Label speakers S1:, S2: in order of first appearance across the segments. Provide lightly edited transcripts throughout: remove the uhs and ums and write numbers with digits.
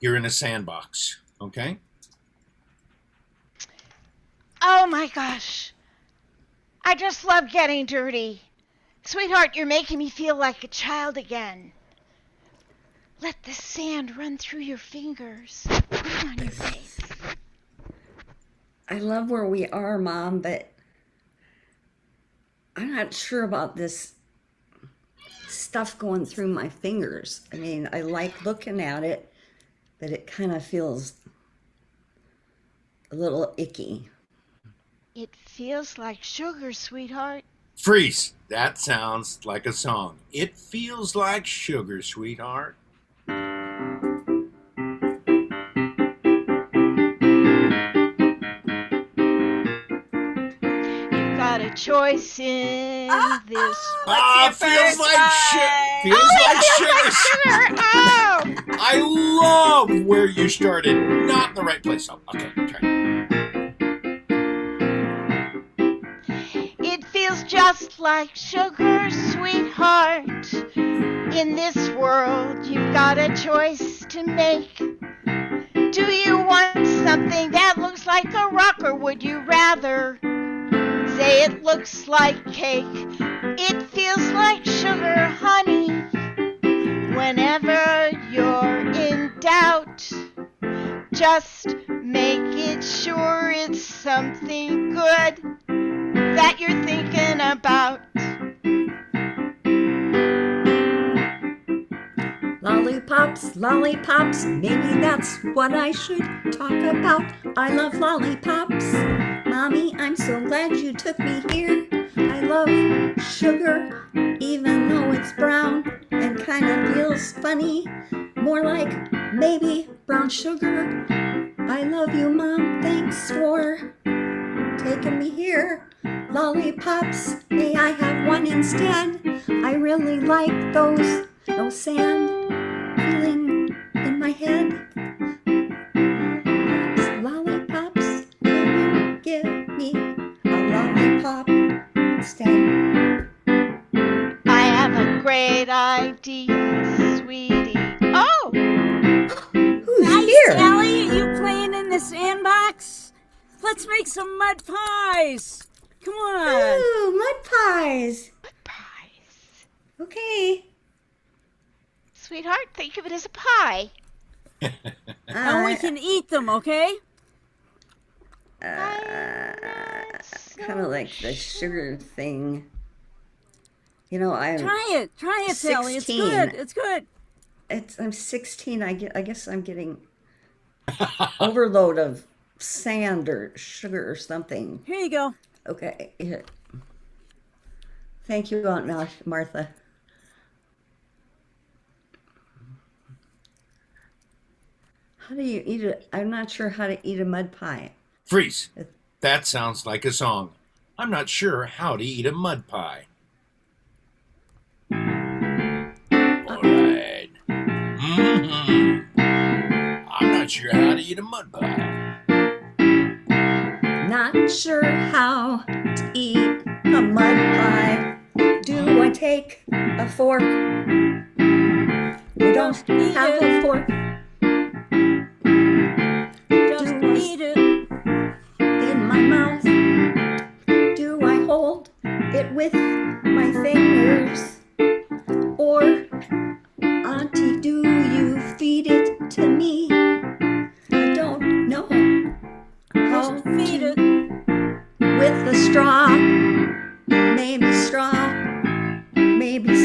S1: You're in a sandbox, okay?
S2: Oh my gosh. I just love getting dirty. Sweetheart, you're making me feel like a child again. Let the sand run through your fingers, run on your face.
S3: I love where we are, Mom, but I'm not sure about this stuff going through my fingers. I mean, I like looking at it, but it kind of feels a little icky.
S2: It feels like sugar, sweetheart.
S1: Freeze. That sounds like a song. It feels like sugar, sweetheart.
S2: You've got a choice in this.
S1: Feels like sugar.
S2: Sugar! Oh!
S1: I love where you started. Not in the right place. Oh, okay, try.
S2: It feels just like sugar, sweetheart. In this world, you've got a choice to make. Do you want something that looks like a rock, or would you rather say it looks like cake? It feels like sugar, honey. Whenever you're in doubt, just make it sure it's something good that you're thinking about.
S3: Lollipops, lollipops, maybe that's what I should talk about. I love lollipops. Mommy, I'm so glad you took me here. I love sugar, even though it's brown and kind of feels funny. More like maybe brown sugar. I love you, Mom. Thanks for taking me here. Lollipops, may I have one instead? I really like those. No sand feeling in my head. Lollipops, can you give me a lollipop instead?
S2: I have a great idea, sweetie. Oh!
S3: Who's
S4: Nice,
S3: here?
S4: Sally, are you playing in the sandbox? Let's make some mud pies. Come on.
S3: Ooh, mud pies.
S2: What pies?
S3: Okay.
S2: Sweetheart, think of it as a pie.
S4: And we can eat them, okay?
S3: Kind of like the sugar thing. You know,
S4: Try it, Sally. It's
S3: 16.
S4: good. It's good.
S3: I'm 16. I guess I'm getting overload of sand or sugar or something.
S4: Here you go.
S3: Okay. Here. Thank you, Aunt Martha. How do you eat it? I'm not sure how to eat a mud pie.
S1: Freeze. That sounds like a song. I'm not sure how to eat a mud pie. All right. I'm not sure how to eat a mud pie.
S3: Not sure how to eat a mud pie. Do I take a fork? We don't have a fork.
S4: Just eat it.
S3: In my mouth. Do I hold it with my fingers? Or, Auntie, do you feed it to me? I don't know how
S4: Just feed
S3: to.
S4: it.
S3: With a straw, maybe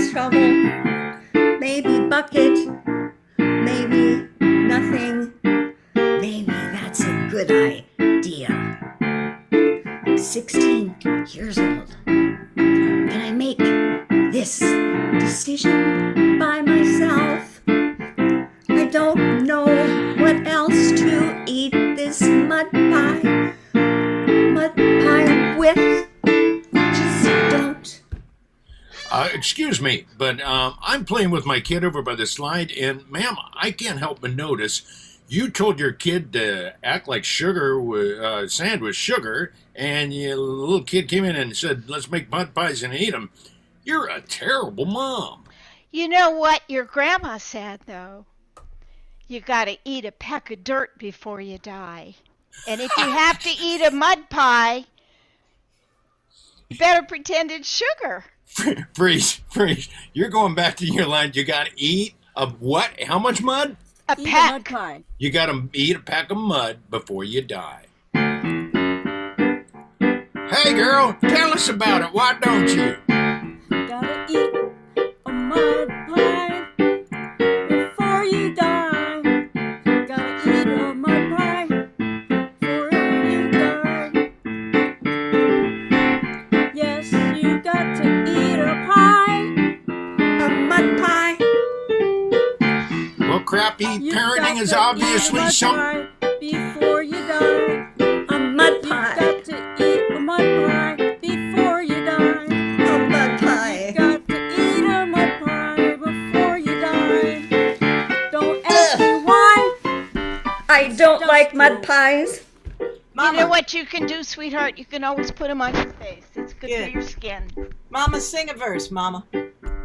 S3: shovel, maybe bucket, maybe nothing. Maybe that's a good idea. I'm 16 years old. Can I make this decision by myself? I don't know what else to eat this mud pie with. Just don't.
S1: Excuse me, but I'm playing with my kid over by the slide, and ma'am, I can't help but notice you told your kid to act like sand was sugar, and your little kid came in and said, let's make mud pies and eat them. You're a terrible mom.
S2: You know what your grandma said, though? You gotta eat a peck of dirt before you die. And if you have to eat a mud pie, you better pretend it's sugar.
S1: Freeze. You're going back to your line. You gotta eat a what? How much mud?
S2: A
S4: Eat a
S2: peck.
S4: mud pie.
S1: You gotta eat a pack of mud before you die. Hey girl, tell us about it. Why don't you?
S4: Gotta eat a mud pie before you die. Gotta eat a mud pie before you die. Yes, you got to eat a pie.
S3: A mud pie.
S1: Well, crappy
S4: You
S1: parenting
S4: got
S1: is
S4: to
S1: obviously
S4: eat a mud
S1: something.
S4: pie before you die.
S3: A mud
S4: You
S3: pie.
S4: got to eat a mud pie before you die.
S3: A mud pie.
S4: Got to eat a mud pie before you die. Don't ask me why.
S3: I don't like mud pies.
S2: You know what you can do, sweetheart? You can always put them on your face. It's good
S5: Good.
S2: for your skin.
S5: Mama, sing a verse, Mama.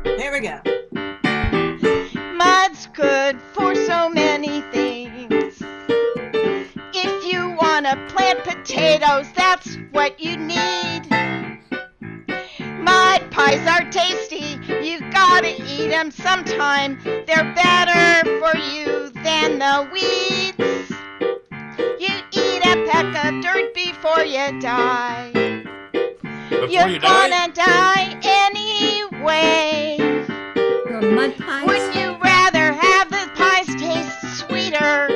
S5: Here we go.
S2: Mud's good for so many things. If you want to plant potatoes, that's what you need. Mud pies are tasty. You gotta eat them sometime. They're better for you than the weeds. You eat a peck of dirt before you die.
S1: Before
S2: You're
S1: you die?
S2: gonna die anyway.
S3: The mud pies.
S2: Wouldn't you rather have the pies taste sweeter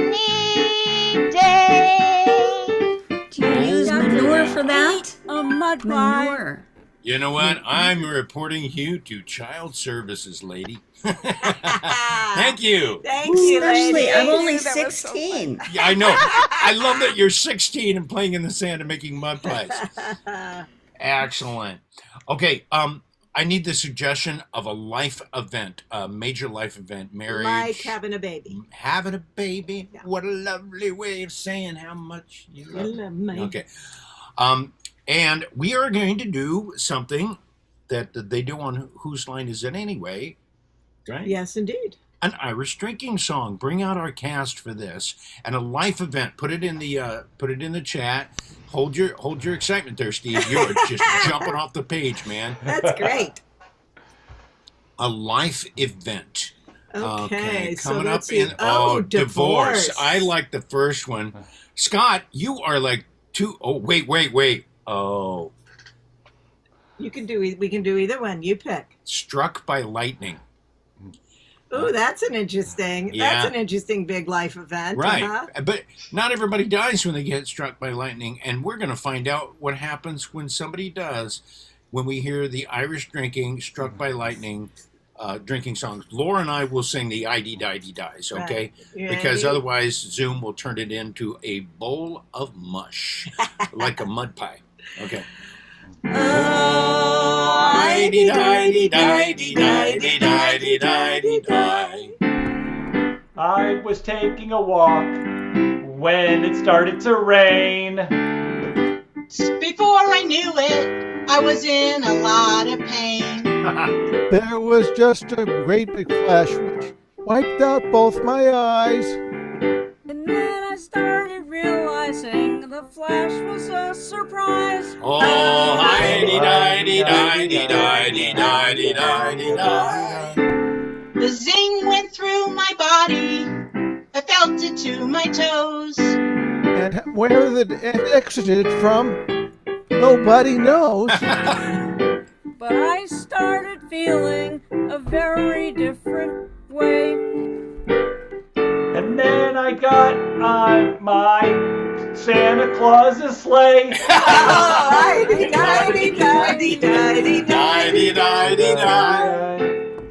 S2: any day?
S3: Do you use manure for that?
S4: A mud pie.
S3: Manure.
S1: You know what? I'm reporting you to child services, lady. Thank you.
S5: Thank you,
S3: Especially,
S5: lady.
S3: I'm only
S2: That was so
S3: 16.
S1: Yeah, I know. I love that you're 16 and playing in the sand and making mud pies. Excellent. Okay, I need the suggestion of a life event, a major life event, marriage.
S5: Like having a baby.
S1: Having a baby.
S5: Yeah.
S1: What a lovely way of saying how much you love
S5: love me.
S1: Okay. And we are going to do something that they do on Whose Line Is It Anyway? Right?
S5: Yes, indeed.
S1: An Irish drinking song. Bring out our cast for this, and a life event. Put it in the chat. Hold your excitement there, Steve. You're just jumping off the page, man.
S5: That's great.
S1: A life event.
S5: Okay, so
S1: coming
S5: let's
S1: up
S5: see.
S1: in
S5: divorce.
S1: I like the first one. Scott, you are like two. Oh wait. Oh,
S5: We can do either one. You pick.
S1: Struck by Lightning.
S5: Ooh, that's an interesting.
S1: Yeah.
S5: That's an interesting big life event.
S1: Right.
S5: Uh-huh.
S1: But not everybody dies when they get struck by lightning, and we're going to find out what happens when somebody does when we hear the Irish drinking struck by lightning drinking songs. Laura and I will sing the dies, okay?
S5: Right. You
S1: Because
S5: ready?
S1: otherwise Zoom will turn it into a bowl of mush, like a mud pie. Okay.
S6: I was taking a walk when it started to rain.
S7: Before I knew it, I was in a lot of pain.
S8: There was just a great big flash which wiped out both my eyes.
S4: And then I started realizing the flash was a surprise.
S1: Oh,
S7: The zing went through my body. I felt it to my toes.
S8: And where it exited from, nobody knows.
S4: But I started feeling a very different way.
S6: And then I got on my Santa Claus's sleigh.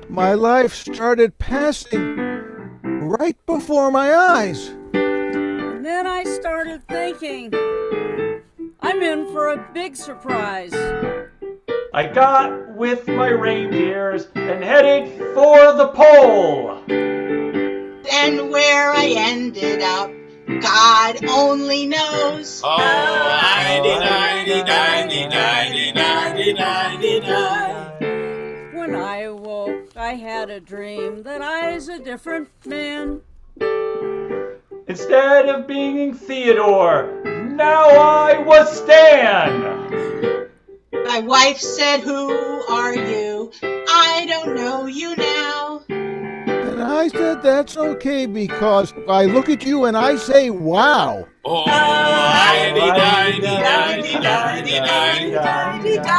S8: My life started passing right before my eyes.
S4: And then I started thinking, I'm in for a big surprise.
S6: I got with my reindeers and headed for the pole.
S7: And where I ended up, God only knows.
S4: When I awoke, I had had a dream that I's a different man.
S6: Instead of being Theodore, now I was Stan.
S7: My wife said, "Who are you? I don't know you now."
S8: And I said that's okay because I look at you and I say, wow.
S1: Oh,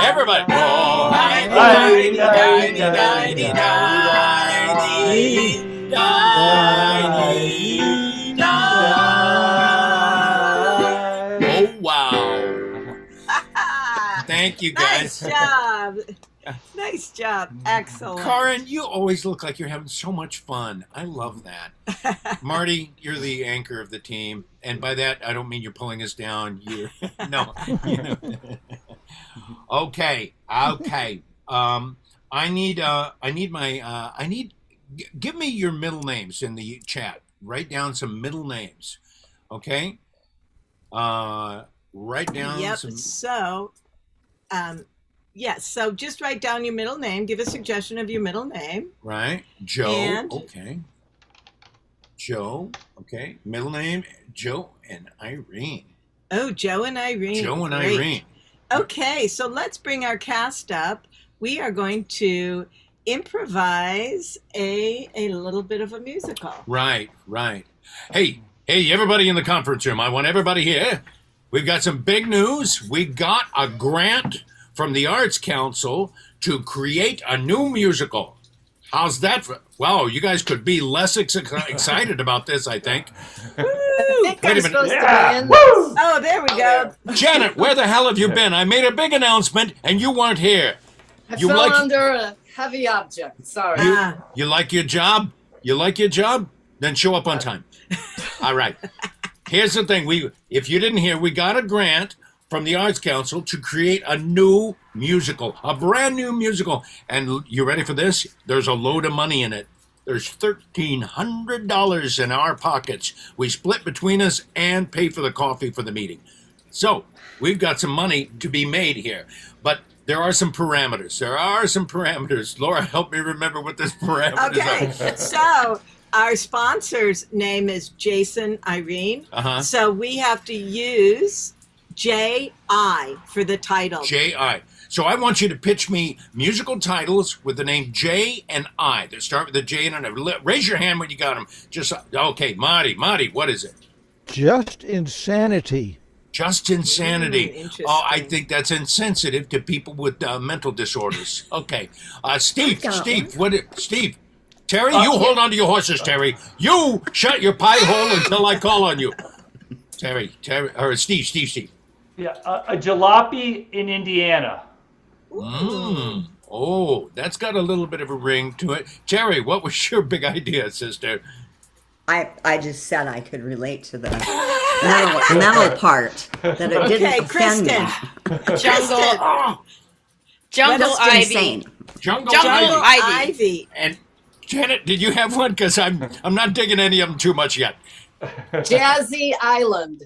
S1: everybody. Oh, oh, wow. Thank you, guys.
S5: Nice job. Nice job. Excellent.
S1: Karin, you always look like you're having so much fun. I love that. Marty, you're the anchor of the team. And by that, I don't mean you're pulling us down. You no. Okay. Give me your middle names in the chat. Write down some middle names. Okay? Write down
S5: Yep.
S1: some.
S5: So, yes. So just write down your middle name. Give a suggestion of your middle name.
S1: Right. Joe.
S5: And-
S1: Okay. Joe. Okay. Middle name, Joe and Irene.
S5: Oh, Joe and Irene.
S1: Joe and
S5: Great.
S1: Irene.
S5: Okay, so let's bring our cast up. We are going to improvise a little bit of a musical.
S1: Right. Hey, everybody in the conference room. I want everybody here. We've got some big news. We got a grant from the Arts Council to create a new musical. How's that? Wow, you guys could be less excited about this, I think.
S9: Wait a minute.
S6: Yeah. Woo!
S5: Oh, there we go.
S1: Janet, where the hell have you been? I made a big announcement and you weren't here.
S9: I
S1: You
S9: fell
S1: like-
S9: under a heavy object. Sorry.
S1: You like your job? You like your job? Then show up on time. All right. Here's the thing. If you didn't hear, we got a grant from the Arts Council to create a new musical, a brand new musical. And you ready for this? There's a load of money in it. There's $1,300 in our pockets. We split between us and pay for the coffee for the meeting. So we've got some money to be made here. But there are some parameters. Laura, help me remember what those parameters are.
S5: Okay, so our sponsor's name is Jason Irene.
S1: Uh-huh.
S5: So we have to use J.I. for the title.
S1: J.I. So I want you to pitch me musical titles with the name J and I. That start with the J and I. Raise your hand when you got them. Okay, Marty, what is it?
S8: Just insanity.
S1: Just insanity.
S5: Interesting.
S1: Oh, I think that's insensitive to people with mental disorders. Okay, Steve. Terry, you hold on to your horses, Terry. You shut your pie hole until I call on you. Terry, or Steve.
S6: Yeah, a jalopy in Indiana.
S1: Oh, that's got a little bit of a ring to it. Terry, what was your big idea, sister?
S3: I just said I could relate to the mental part, that it didn't offend me.
S10: Jungle
S3: Just
S10: Ivy.
S3: insane.
S1: Jungle
S10: Ivy.
S1: And Janet, did you have one? Because I'm not digging any of them too much yet.
S9: Jazzy Island.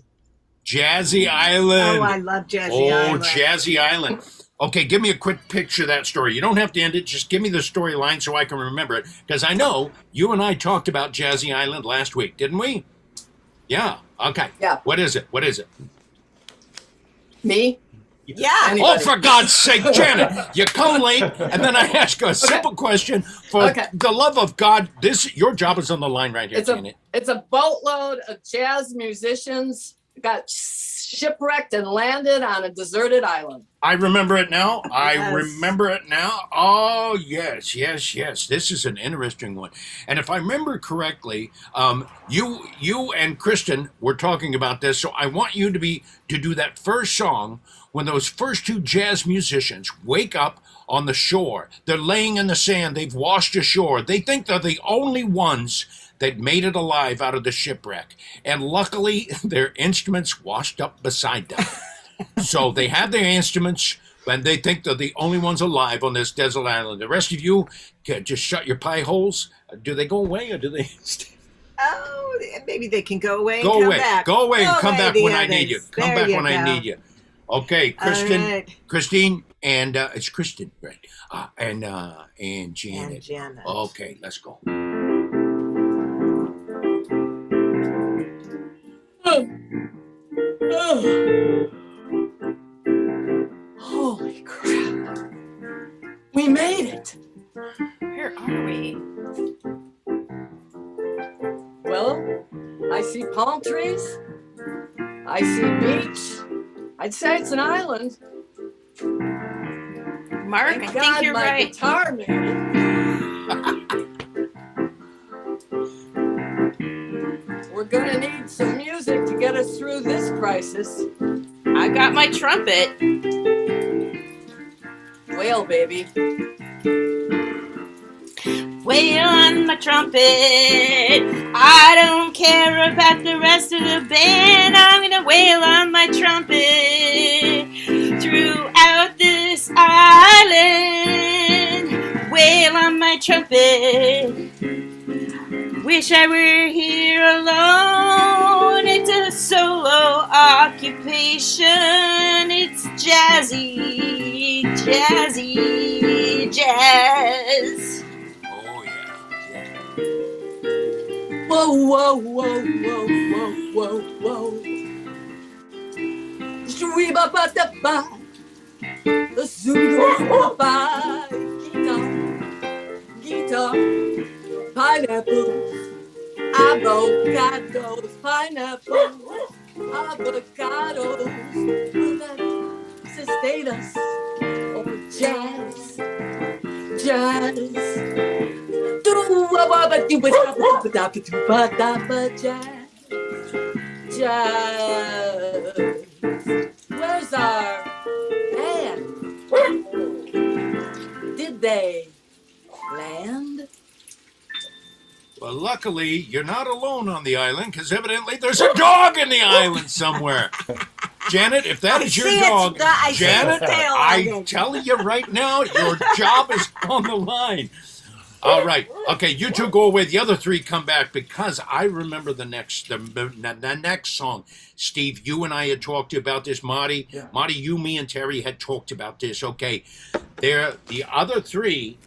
S1: Jazzy Island.
S5: Oh, I love Jazzy Island.
S1: Oh, Jazzy Island. Okay, give me a quick picture of that story. You don't have to end it. Just give me the storyline so I can remember it. Because I know you and I talked about Jazzy Island last week, didn't we? Yeah. Okay.
S9: Yeah.
S1: What is it?
S9: Me?
S5: Yeah.
S1: Oh, for God's sake, Janet, you come late, and then I ask you a simple question. For the love of God, your job is on the line right here, Janet.
S9: It's a boatload of jazz musicians got shipwrecked and landed on a deserted island.
S1: I remember it now.
S5: Yes.
S1: Remember it now. Oh, yes. This is an interesting one. And if I remember correctly, you and Kristen were talking about this, so I want you to do that first song when those first two jazz musicians wake up on the shore. They're laying in the sand. They've washed ashore. They think they're the only ones that made it alive out of the shipwreck. And luckily, their instruments washed up beside them. So they have their instruments, and they think they're the only ones alive on this desert island. The rest of you can just shut your pie holes. Do they go away, or do they stay?
S5: Oh, maybe they can go away and
S1: Go
S5: come
S1: away.
S5: back.
S1: Go away and come back
S5: the
S1: when I need you.
S5: others.
S1: Come
S5: There
S1: back
S5: you
S1: when I
S5: go.
S1: need you. Okay,
S5: right.
S1: Christine, and it's Kristen, right? And Janet.
S5: And Janet.
S1: Okay, let's go.
S9: Holy crap. We made it.
S2: Where are we?
S9: Well, I see palm trees. I see beach. I'd say it's an island.
S2: Mark,
S9: Thank
S2: I
S9: God
S2: think you're
S9: my
S2: right.
S9: guitar made it. We're gonna need some music to get us through this crisis.
S2: I got my trumpet.
S9: Wail, baby.
S2: Wail on my trumpet. I don't care about the rest of the band. I'm gonna wail on my trumpet throughout this island. Wail on my trumpet. Wish I were here alone. It's a solo occupation. It's jazzy, jazzy, jazz.
S1: Oh yeah.
S9: Whoa, whoa, whoa, whoa, whoa, whoa, whoa. Shwee-ba-ba-da-ba. The Zulu-ba. Guitar, guitar, pineapples, avocados, pineapples, avocados. Will that sustain us? Oh, jazz, jazz. Jazz. Where's our band? Did they land?
S1: Well, luckily, you're not alone on the island, because evidently there's a dog in the island somewhere. Janet, if that is your dog, Janet, I'm telling you right now, your job is on the line. All right. Okay, you two go away. The other three come back, because I remember the next song. Steve, you and I had talked about this. Marty, you, me, and Terry had talked about this. Okay. The other three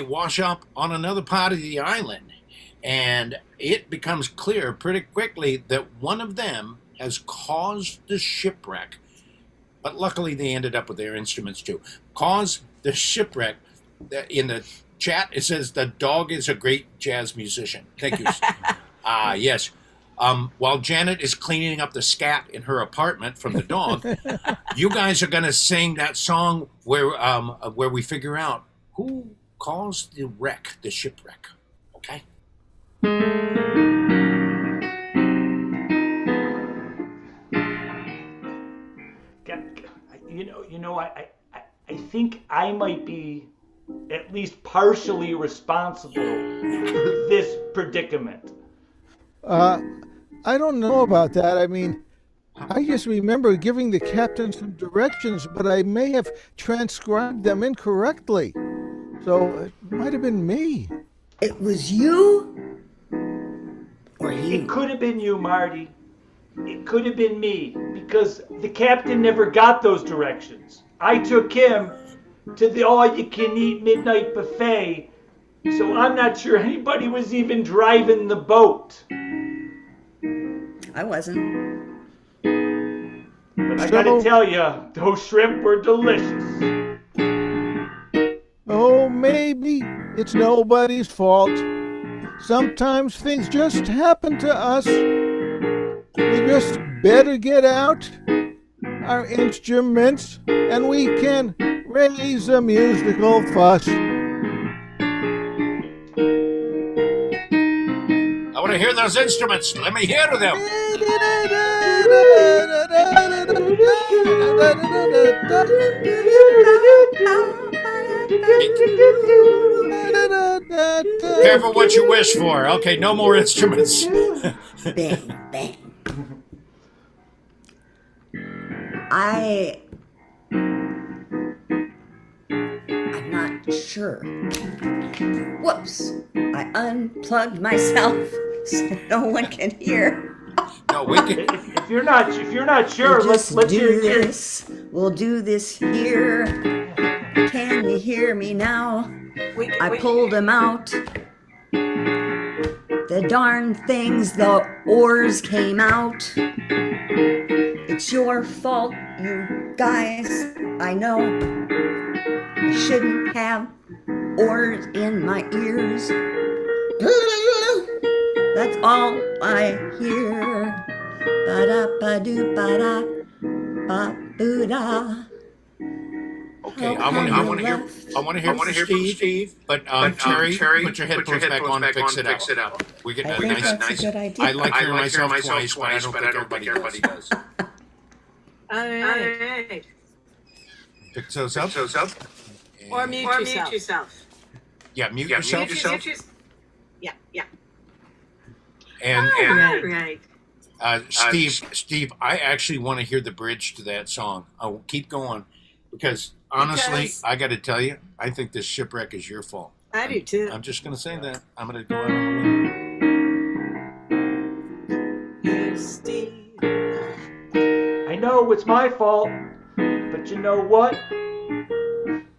S1: wash up on another part of the island, and it becomes clear pretty quickly that one of them has caused the shipwreck. But luckily, they ended up with their instruments too. Caused the shipwreck. In the chat, it says the dog is a great jazz musician. Thank you. Yes. While Janet is cleaning up the scat in her apartment from the dog, you guys are going to sing that song where we figure out who caused the shipwreck. Okay?
S6: I think I might be at least partially responsible for this predicament.
S8: I don't know about that. I mean, I just remember giving the captain some directions, but I may have transcribed them incorrectly. So it might have been me.
S3: It was you? Or you?
S6: It could have been you, Marty. It could have been me, because the captain never got those directions. I took him to the all-you-can-eat midnight buffet, so I'm not sure anybody was even driving the boat.
S3: I wasn't.
S6: But I gotta tell you, those shrimp were delicious.
S8: Oh, maybe it's nobody's fault. Sometimes things just happen to us. We just better get out our instruments and we can raise a musical fuss.
S1: I want to hear those instruments. Let me hear them. Careful what you wish for. Okay, no more instruments.
S3: Bang, bang. I'm not sure. Whoops. I unplugged myself so no one can hear.
S1: No, we can.
S6: If you're not sure, let's hear
S3: do
S6: it.
S3: this. We'll do this here. Can you hear me now? I pulled them out. The darn things, the oars came out. It's your fault, you guys. I know I shouldn't have oars in my ears. That's all I hear. Ba-da-ba-doo-ba-da,
S1: Okay, I want to hear from Steve. But Terry, put your headphones back on and fix it out. We get
S3: I think
S1: nice.
S3: that's a good idea.
S1: I like hearing myself twice, but I don't think everybody does.
S5: All right.
S1: Pick those up.
S5: Or mute yourself.
S1: Yeah, mute yourself.
S5: Yeah.
S1: And
S5: Right.
S1: Steve, I actually want to hear the bridge to that song. I'll keep going because honestly, I got to tell you, I think this shipwreck is your fault.
S5: I do too.
S1: I'm just going to say that. I'm going to go out on a limb.
S5: Here's Steve.
S6: I know it's my fault, but you know what?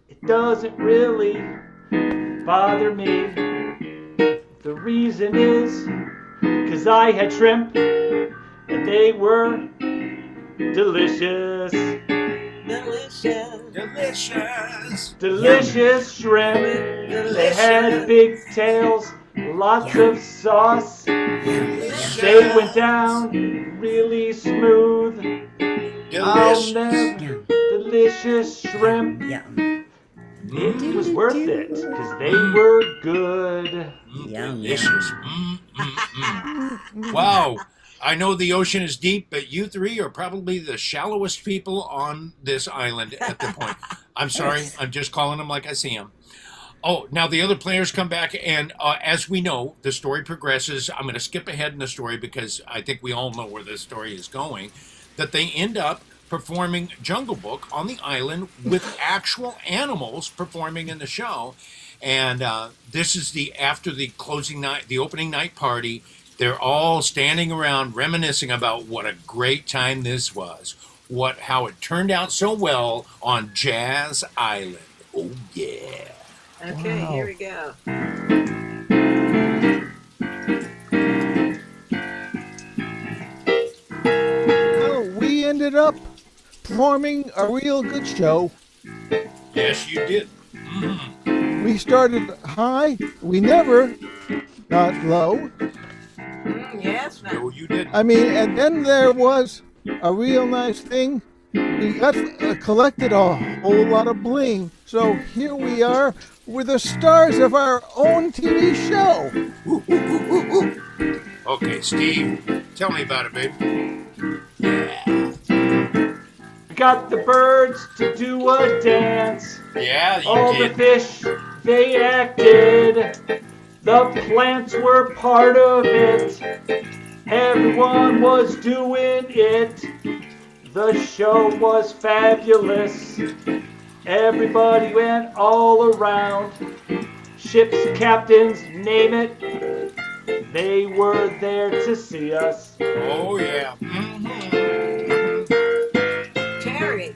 S6: It doesn't really bother me. The reason is 'cause I had shrimp and they were delicious. Delicious shrimp. They had big tails, lots of sauce. They went down really smooth. Delicious shrimp. It was worth it because they were good.
S1: Delicious. Wow. I know the ocean is deep, but you three are probably the shallowest people on this island at the point. I'm sorry. I'm just calling them like I see them. Oh, now the other players come back, and as we know, the story progresses. I'm going to skip ahead in the story because I think we all know where this story is going. That they end up performing Jungle Book on the island with actual animals performing in the show. And this is after the closing night, the opening night party. They're all standing around reminiscing about what a great time this was. How it turned out so well on Jazz Island. Oh, yeah.
S5: Okay, Here we go.
S8: Well, we ended up performing a real good show.
S1: Yes, you did.
S8: We started high. We never got low.
S5: Yes,
S1: No, you didn't.
S8: I mean, and then there was a real nice thing. We got collected a whole lot of bling. So here we are. We're the stars of our own TV show.
S1: Okay, Steve, tell me about it, baby.
S6: Got the birds to do a dance.
S1: Yeah, you
S6: All
S1: did.
S6: the fish, they acted. The plants were part of it. Everyone was doing it. The show was fabulous. Everybody went all around. Ships, captains, name it. They were there to see us.
S1: Oh, yeah.
S5: Terry.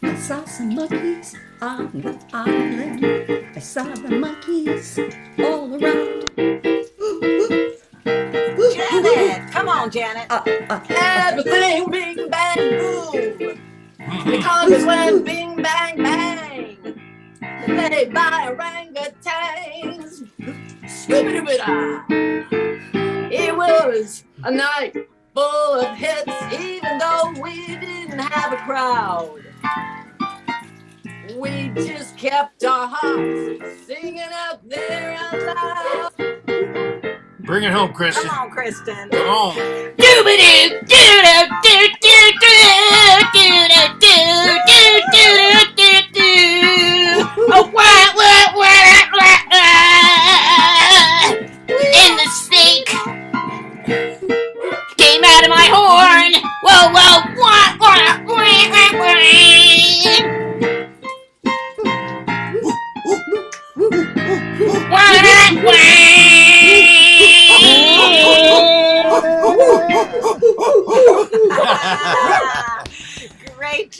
S3: I saw some monkeys on the island. I saw the monkeys all around.
S5: Janet. Come on, Janet.
S9: Everything bing bang boom. The Congress went bing bang bang. They buy orangutans. Scooby-Doo-Ba-Da. It was a night full of hits, even though we didn't have a crowd. We just kept our hearts singing up there out loud.
S1: Bring it home, Kristen.
S5: Come on, Kristen.
S1: Come on.
S10: And the snake came out of my horn. Whoa, whoa, wah, wah, wah, wah, wah. Wah, wah.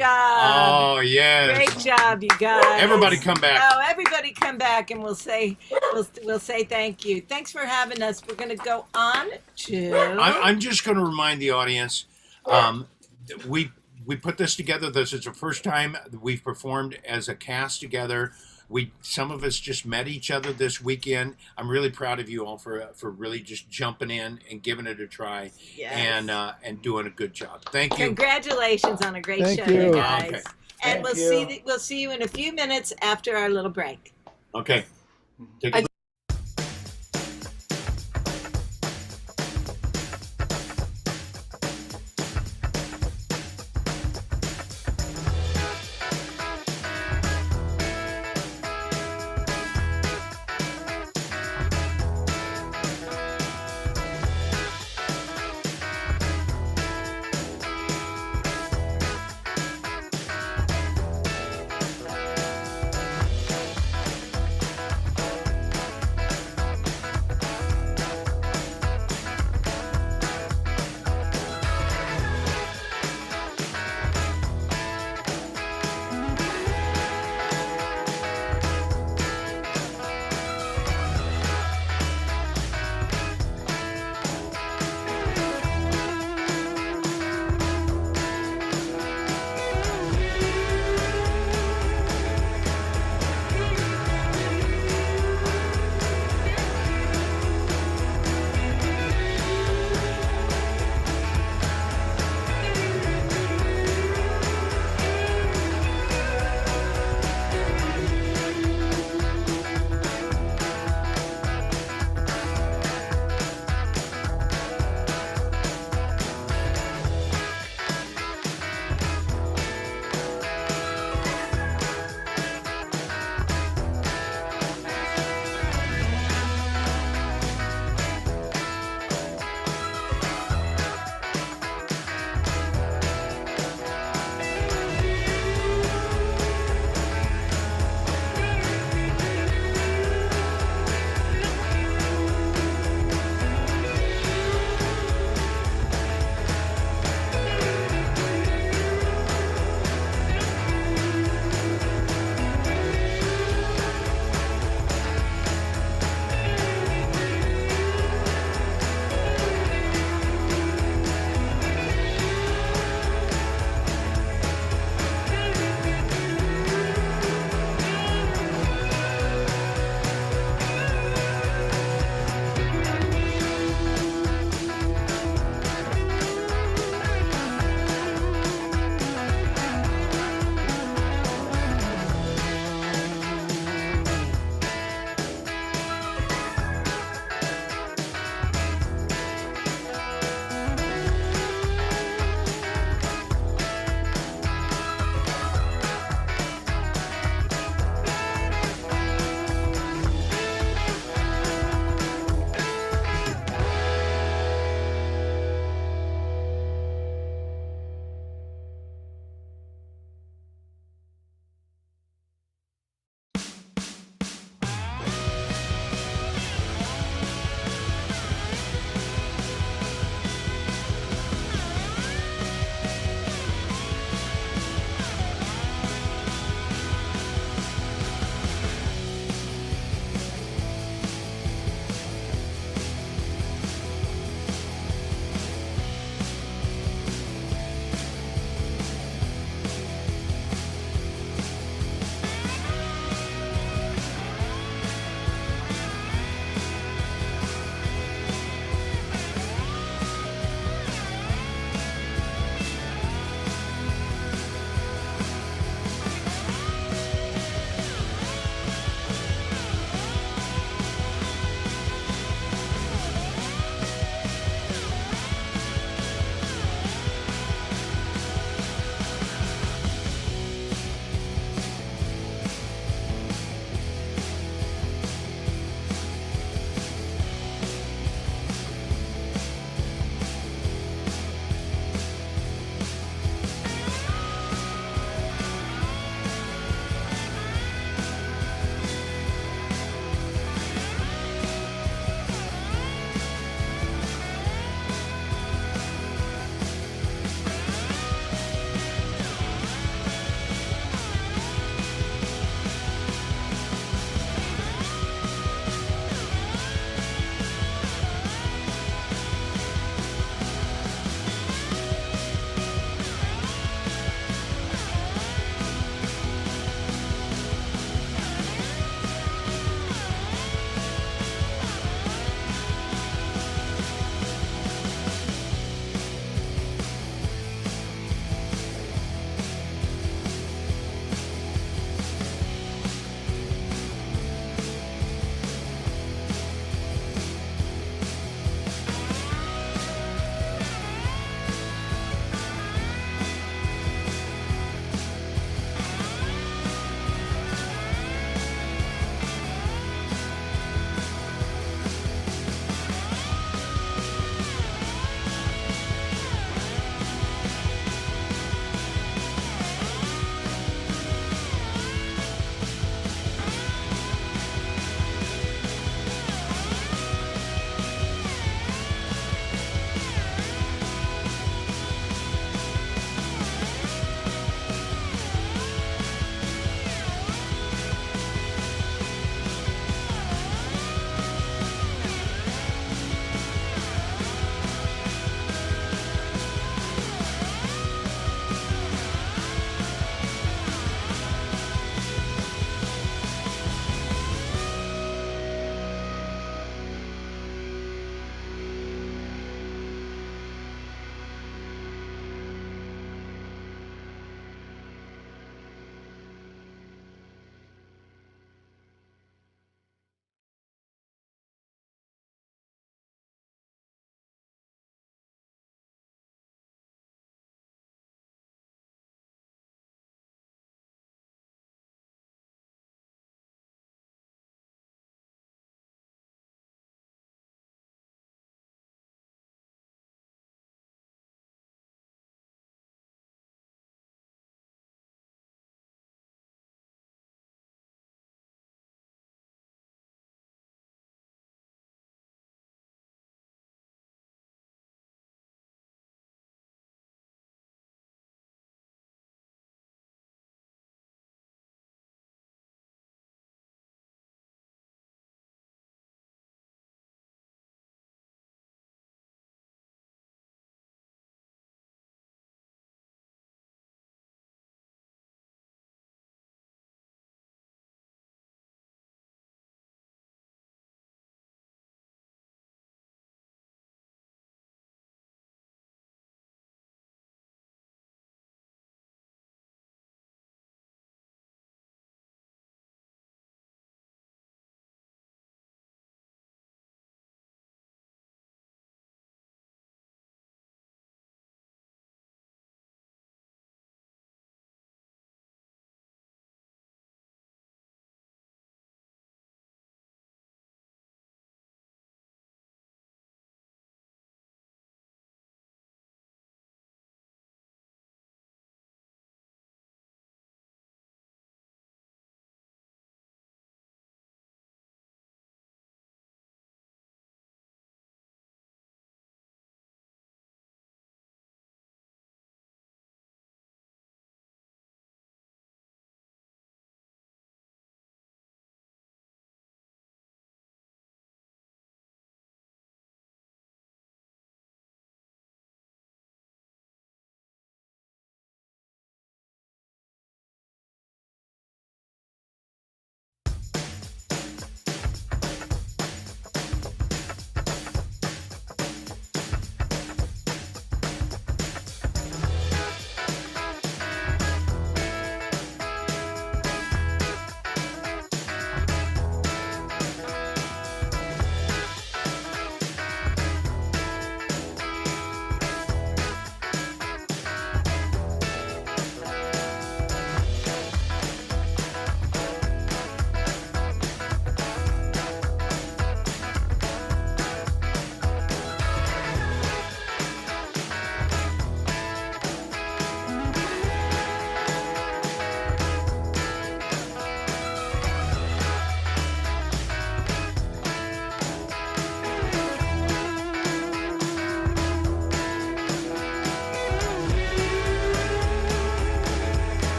S5: job.
S1: Oh, yes.
S5: Great job, you guys.
S1: Everybody come back.
S5: Oh, everybody come back, and we'll say thank you. Thanks for having us. We're going to go on to.
S1: I'm just going to remind the audience, we put this together. This is the first time we've performed as a cast together. Some of us just met each other this weekend. I'm really proud of you all for really just jumping in and giving it a try.
S5: Yes.
S1: And doing a good job. Thank you.
S5: Congratulations on a great
S8: Thank
S5: show,
S8: you.
S5: you guys.
S1: Okay.
S5: And
S6: Thank
S5: we'll see you in a few minutes after our little break.
S1: Okay. Take a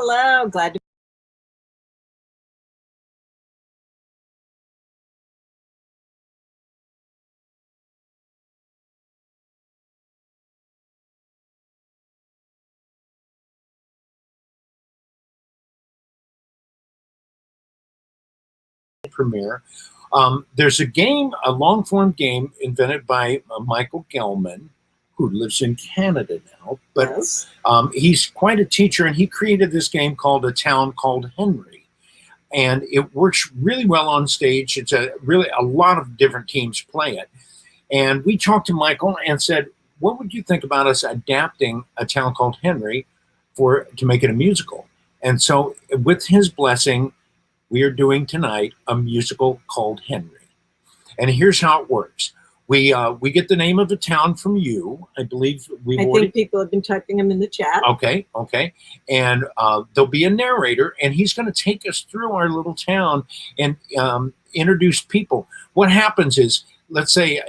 S5: Hello, glad to
S1: premiere. There's a game, a long form game invented by Michael Gelman, who lives in Canada now, but
S5: Yes.
S1: he's quite a teacher, and he created this game called A Town Called Henry. And it works really well on stage. It's a lot of different teams play it. And we talked to Michael and said, what would you think about us adapting A Town Called Henry to make it a musical? And so with his blessing, we are doing tonight a musical called Henry. And here's how it works. We get the name of the town from you. I believe
S5: I think people have been typing them in the chat.
S1: Okay. And there'll be a narrator, and he's going to take us through our little town and introduce people. What happens is, let's say,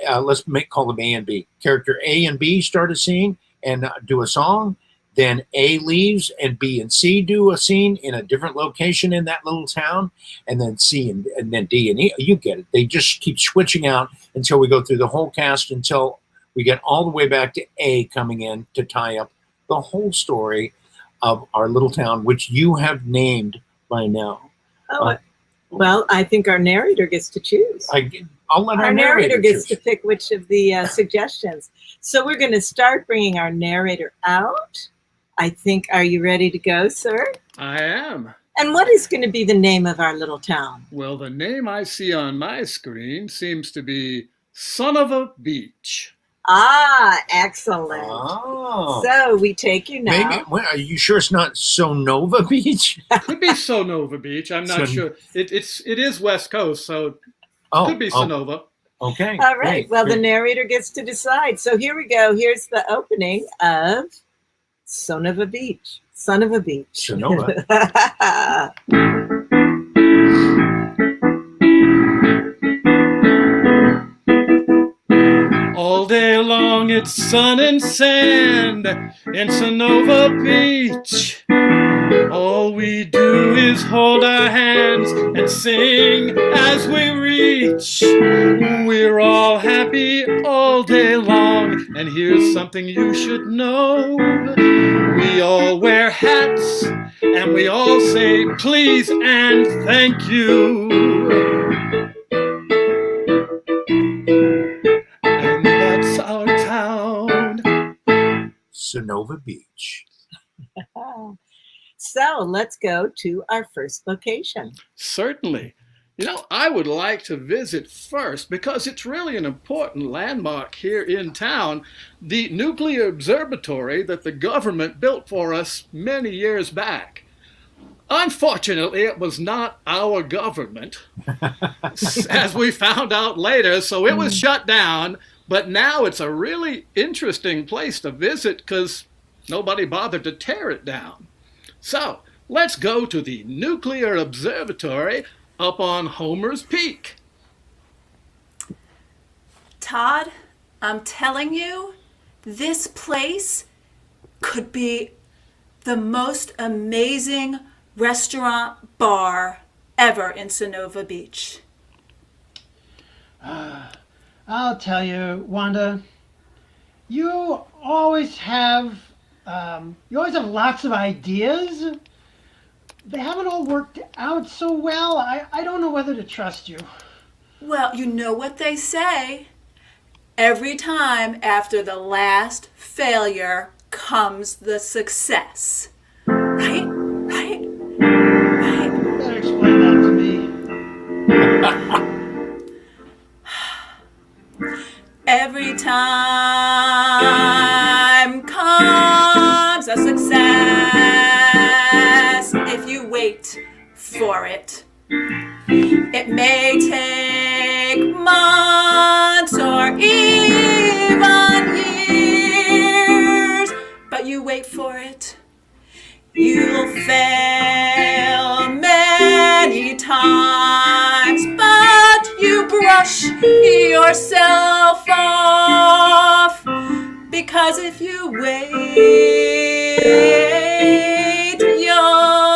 S1: call them A and B. Character A and B start a scene and do a song. Then A leaves and B and C do a scene in a different location in that little town. And then C and then D and E, you get it. They just keep switching out until we go through the whole cast, until we get all the way back to A coming in to tie up the whole story of our little town, which you have named by now.
S5: Well, I think our narrator gets to choose.
S1: I'll let
S5: our narrator gets
S1: choose.
S5: to pick which of the suggestions. So we're going to start bringing our narrator out. I think, are you ready to go, sir?
S11: I am.
S5: And what is going to be the name of our little town?
S11: Well, the name I see on my screen seems to be Son of a Beach.
S5: Ah, excellent.
S1: Oh.
S5: So we take you now.
S1: Maybe, are you sure it's not Sonova Beach?
S11: Could be Sonova Beach. I'm not sure. It is West Coast, so could be Sonova.
S1: Okay.
S5: All right. Well, the narrator gets to decide. So here we go. Here's the opening of Son of a Beach. Son of a Beach.
S1: Sonova.
S11: All day long it's sun and sand in Sonova Beach. All we do is hold our hands and sing as we reach. We're all happy all day long, and here's something you should know. We all wear hats, and we all say please and thank you. And that's our town.
S1: Sonova Beach.
S5: So let's go to our first location.
S11: Certainly. You know, I would like to visit first, because it's really an important landmark here in town, the nuclear observatory that the government built for us many years back. Unfortunately, it was not our government, as we found out later, so it was shut down. But now it's a really interesting place to visit because nobody bothered to tear it down. So let's go to the nuclear observatory up on Homer's Peak.
S12: Todd, I'm telling you, this place could be the most amazing restaurant bar ever in Sonova Beach.
S13: I'll tell you, Wanda, you always have lots of ideas. They haven't all worked out so well. I don't know whether to trust you.
S12: Well, you know what they say. Every time after the last failure comes the success. Right? Right? Right?
S13: You better explain that to me.
S12: Every time comes a success if you wait for it. It may take months or even years, but you wait for it. You'll fail many times, but you brush yourself off, because if you wait, you'll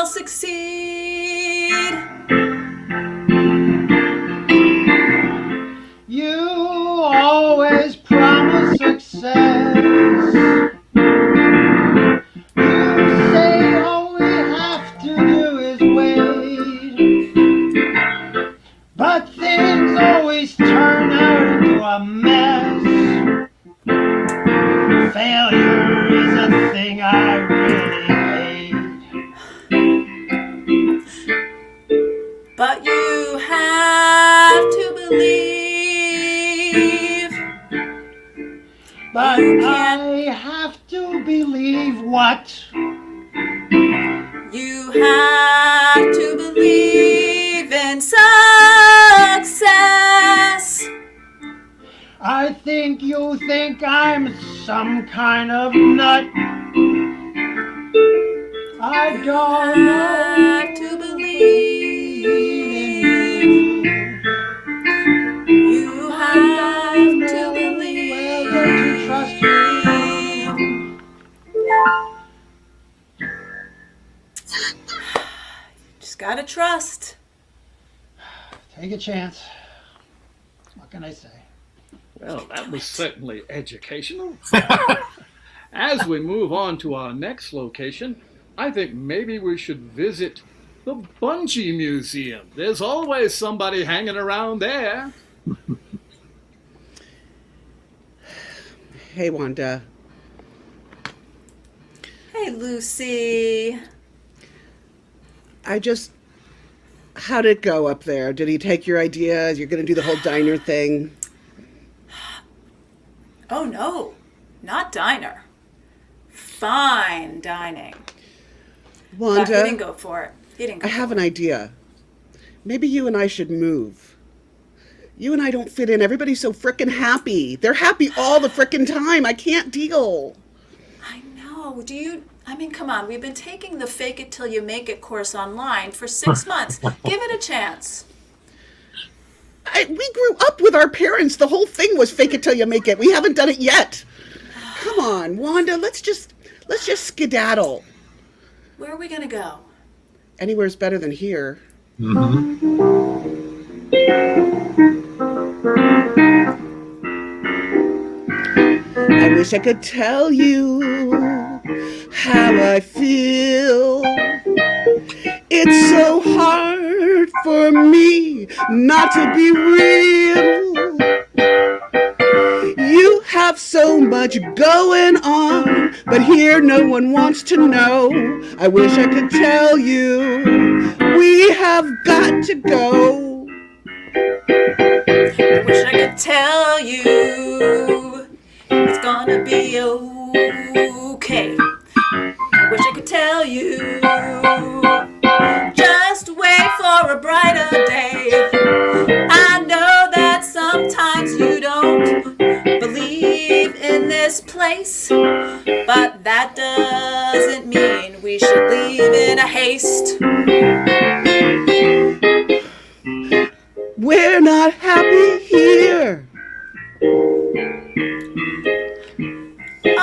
S13: You say all we have to do is wait, but things always turn out into a mess. Failure is a thing I really hate.
S12: But you have to believe.
S13: But I have to believe what?
S12: You have to believe in success.
S13: I think you think I'm some kind of nut. I don't know.
S12: To believe you have to believe
S13: whether to trust me.
S12: Just gotta trust.
S13: Take a chance. What can I say?
S11: Well, that was certainly educational. As we move on to our next location, I think maybe we should visit the Bungee Museum. There's always somebody hanging around there.
S14: Hey, Wanda.
S12: Hey, Lucy.
S14: How'd it go up there? Did he take your ideas? You're going to do the whole diner thing?
S12: Oh, no. Not diner. Fine dining.
S14: Wanda,
S12: But he didn't go for it.
S14: I have an idea. Maybe you and I should move. You and I don't fit in. Everybody's so frickin' happy. They're happy all the frickin' time. I can't deal.
S12: I know. Come on. We've been taking the Fake It Till You Make It course online for 6 months. Give it a chance.
S14: We grew up with our parents. The whole thing was fake it till you make it. We haven't done it yet. Come on, Wanda. Let's just skedaddle.
S12: Where are we going to go?
S14: Anywhere's better than here. I wish I could tell you how I feel. It's so hard for me not to be real. You have so much going on, but here no one wants to know. I wish I could tell you we have got to go.
S12: I wish I could tell you it's gonna be okay. I wish I could tell you just wait for a brighter day. I know that sometimes you don't believe in this place, but that doesn't mean we should leave in a haste.
S14: We're not happy here.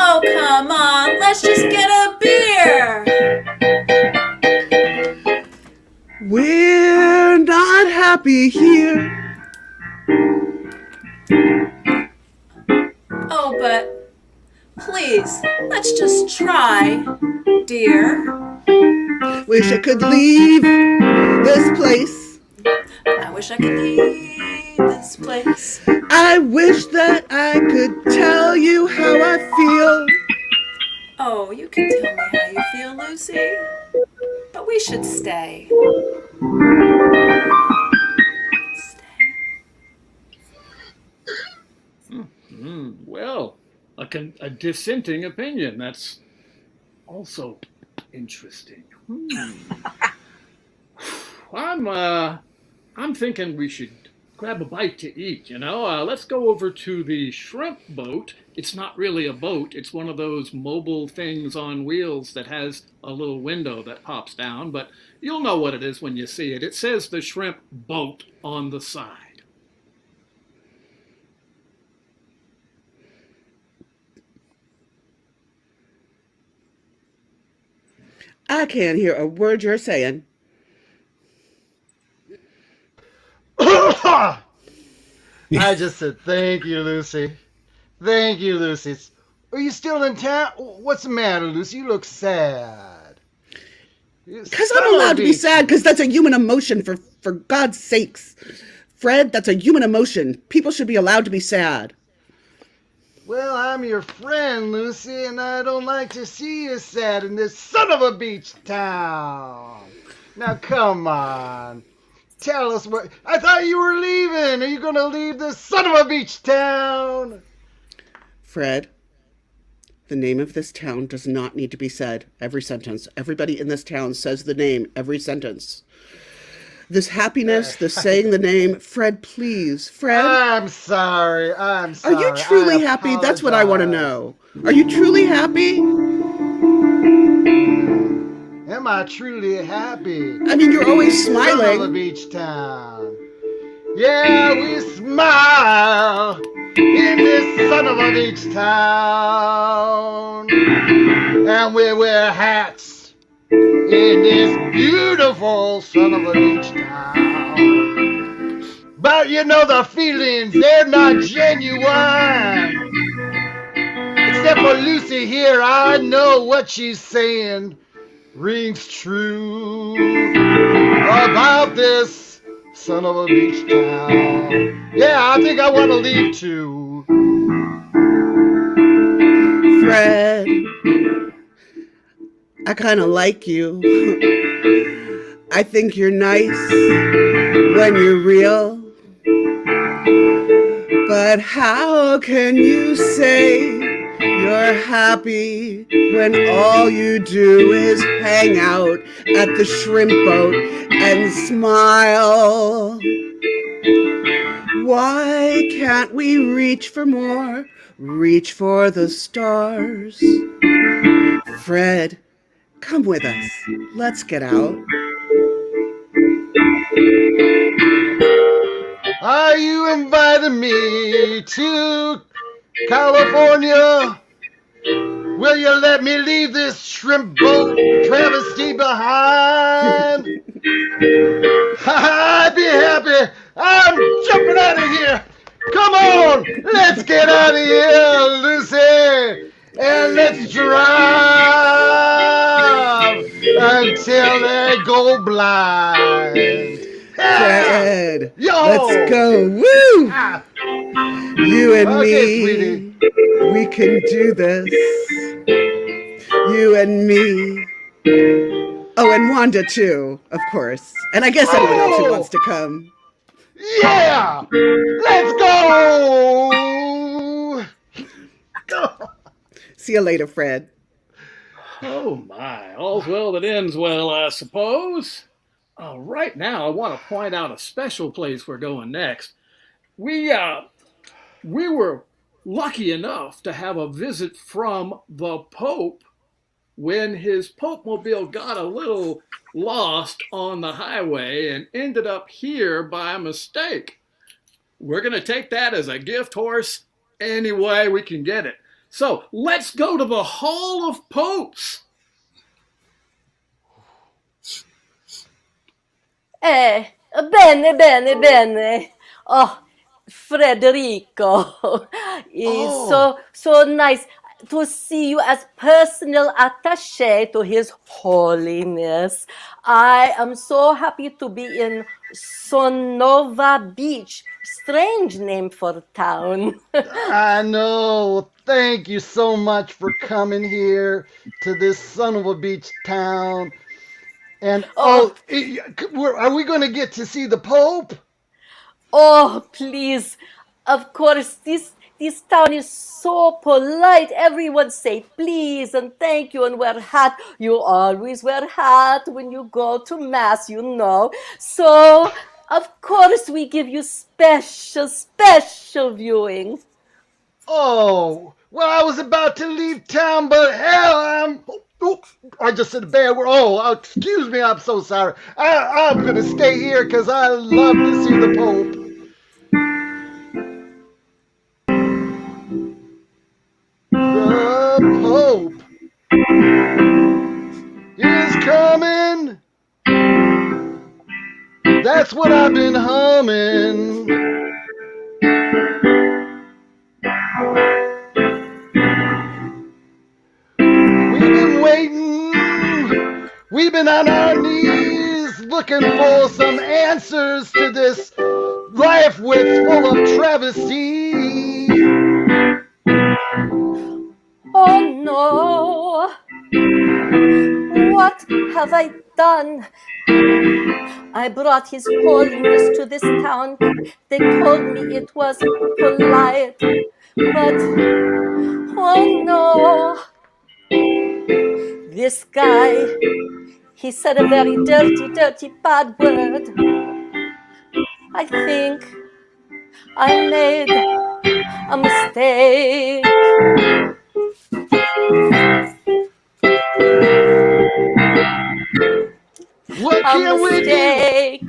S12: Oh, come on, let's just get a beer.
S14: We're not happy here.
S12: Oh, but please, let's just try, dear.
S14: Wish I could leave this place.
S12: I wish I could leave this place.
S14: I wish that I could tell you how I feel.
S12: Oh, you can tell me how you feel, Lucy. But we should stay.
S11: Well, a dissenting opinion. That's also interesting. I'm thinking we should grab a bite to eat, Let's go over to the shrimp boat. It's not really a boat. It's one of those mobile things on wheels that has a little window that pops down, but you'll know what it is when you see it. It says the shrimp boat on the side.
S14: I can't hear a word you're saying.
S15: I just said, thank you, Lucy. Thank you, Lucy. Are you still in town? What's the matter, Lucy? You look sad.
S14: Because I'm allowed to be sad, because that's a human emotion, for God's sakes. Fred, that's a human emotion. People should be allowed to be sad.
S15: Well, I'm your friend, Lucy, and I don't like to see you sad in this son of a beach town. Now, come on. Tell us what... I thought you were leaving. Are you going to leave this son of a beach town?
S14: Fred, the name of this town does not need to be said every sentence. Everybody in this town says the name every sentence. This happiness, this saying the name, Fred, please, Fred.
S15: I'm sorry.
S14: Are you truly happy? That's what I want to know. Are you truly happy?
S15: Am I truly happy?
S14: I mean, you're always smiling.
S15: Son of a beach town. Yeah, we smile in this son of a beach town. And we wear hats in this beautiful son of a beach town. But you know the feelings, they're not genuine. Except for Lucy here, I know what she's saying rings true about this son of a beach town. Yeah, I think I want to leave too.
S14: Fred, I kind of like you. I think you're nice when you're real. But how can you say you're happy when all you do is hang out at the shrimp boat and smile? Why can't we reach for more? Reach for the stars. Fred, come with us. Let's get out.
S15: Are you inviting me to California? Will you let me leave this shrimp boat travesty behind? I'd be happy. I'm jumping out of here. Come on, let's get out of here, Lucy. And let's drive until they go blind.
S14: Fred,
S15: Yo!
S14: let's go. Woo! You and
S15: Okay,
S14: me,
S15: sweetie.
S14: we can do this. You and me. Oh, and Wanda too, of course. And I guess anyone else who wants to come.
S15: Yeah! Let's go!
S14: See you later, Fred.
S11: Oh my, all's well that ends well, I suppose. Right now, I want to point out a special place we're going next. We were lucky enough to have a visit from the Pope when his Pope-mobile got a little lost on the highway and ended up here by mistake. We're going to take that as a gift horse any way we can get it. So let's go to the Hall of Popes.
S16: Bene. Oh, Federico, it's so nice to see you as personal attaché to His Holiness. I am so happy to be in Sonova Beach. Strange name for town.
S15: I know. Thank you so much for coming here to this son of a beach town. And are we going to get to see the Pope?
S16: Oh, please. Of course, this town is so polite. Everyone say please and thank you and wear hat. You always wear hat when you go to mass, you know. So, of course, we give you special viewing.
S15: Oh, well, I was about to leave town, but hell, I just said a bad word. Excuse me, I'm so sorry. I'm going to stay here because I love to see the Pope. The Pope is coming. That's what I've been humming. We've been on our knees looking for some answers to this life that's full of travesty.
S16: Oh no! What have I done? I brought His Holiness to this town. They told me it was polite, but oh no! This guy, he said a very dirty, dirty, bad word. I think I made a mistake.
S15: What can we do?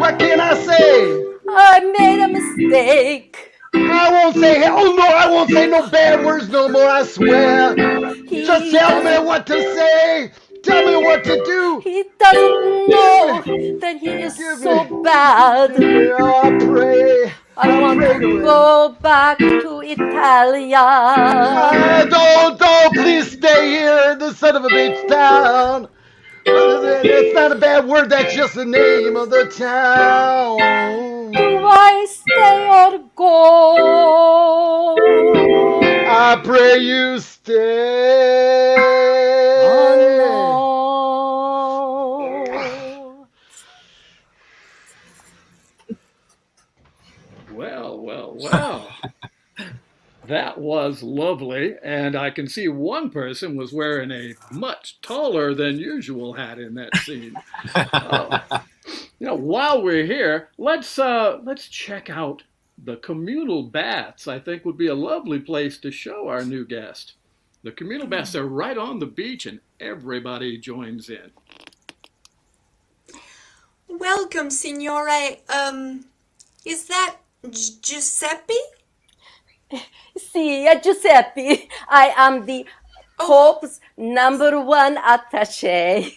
S15: What can I say?
S16: I made a mistake.
S15: I won't say, oh no, I won't say no bad words no more, I swear. Just tell me what to say. Tell me what to do.
S16: He doesn't know that he is so bad.
S15: I pray.
S16: I want to go back to Italia.
S15: Don't please stay here in the son of a bitch town. It's not a bad word, that's just the name of the town.
S16: Do I stay or go?
S15: I pray you stay.
S16: Oh no.
S11: Well. That was lovely, and I can see one person was wearing a much taller than usual hat in that scene. While we're here, let's check out the communal baths. I think would be a lovely place to show our new guest. The communal baths are right on the beach, and everybody joins in.
S12: Welcome, Signore. Is that Giuseppe?
S16: See, Giuseppe, I am the Pope's #1 attaché.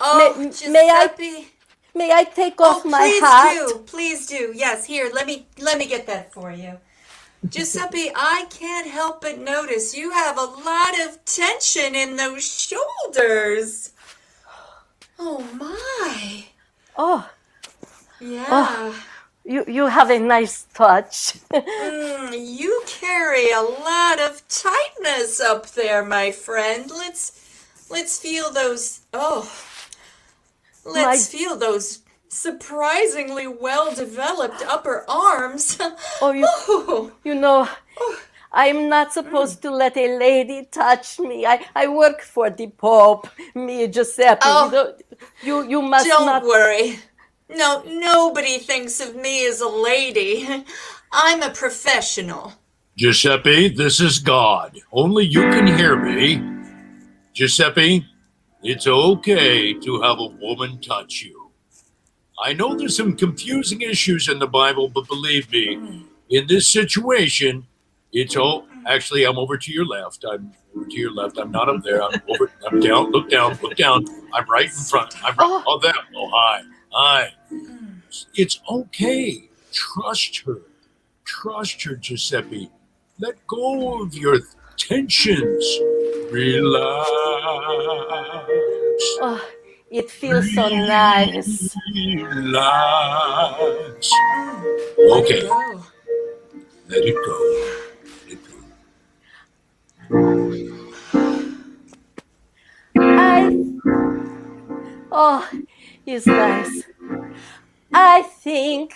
S12: Oh, Giuseppe.
S16: May I take off my hat?
S12: Please do. Yes, here, let me get that for you. Giuseppe, I can't help but notice you have a lot of tension in those shoulders. Oh my.
S16: Oh.
S12: Yeah.
S16: Oh. You have a nice touch.
S12: You carry a lot of tightness up there, my friend. Let's feel those. Let's feel those surprisingly well-developed upper arms.
S16: You know, I'm not supposed to let a lady touch me. I work for the Pope, me, Giuseppe. You must not.
S12: Don't worry. No, nobody thinks of me as a lady. I'm a professional.
S1: Giuseppe, this is God. Only you can hear me. Giuseppe, it's okay to have a woman touch you. I know there's some confusing issues in the Bible, but believe me, in this situation, actually, I'm over to your left. I'm over to your left. I'm not up there. I'm down. Look down. I'm right in front. Hi. It's okay. Trust her, Giuseppe. Let go of your tensions. Relax.
S16: Oh, it feels so nice.
S1: Relax. Okay. Let it go.
S16: Oh, he's nice. I think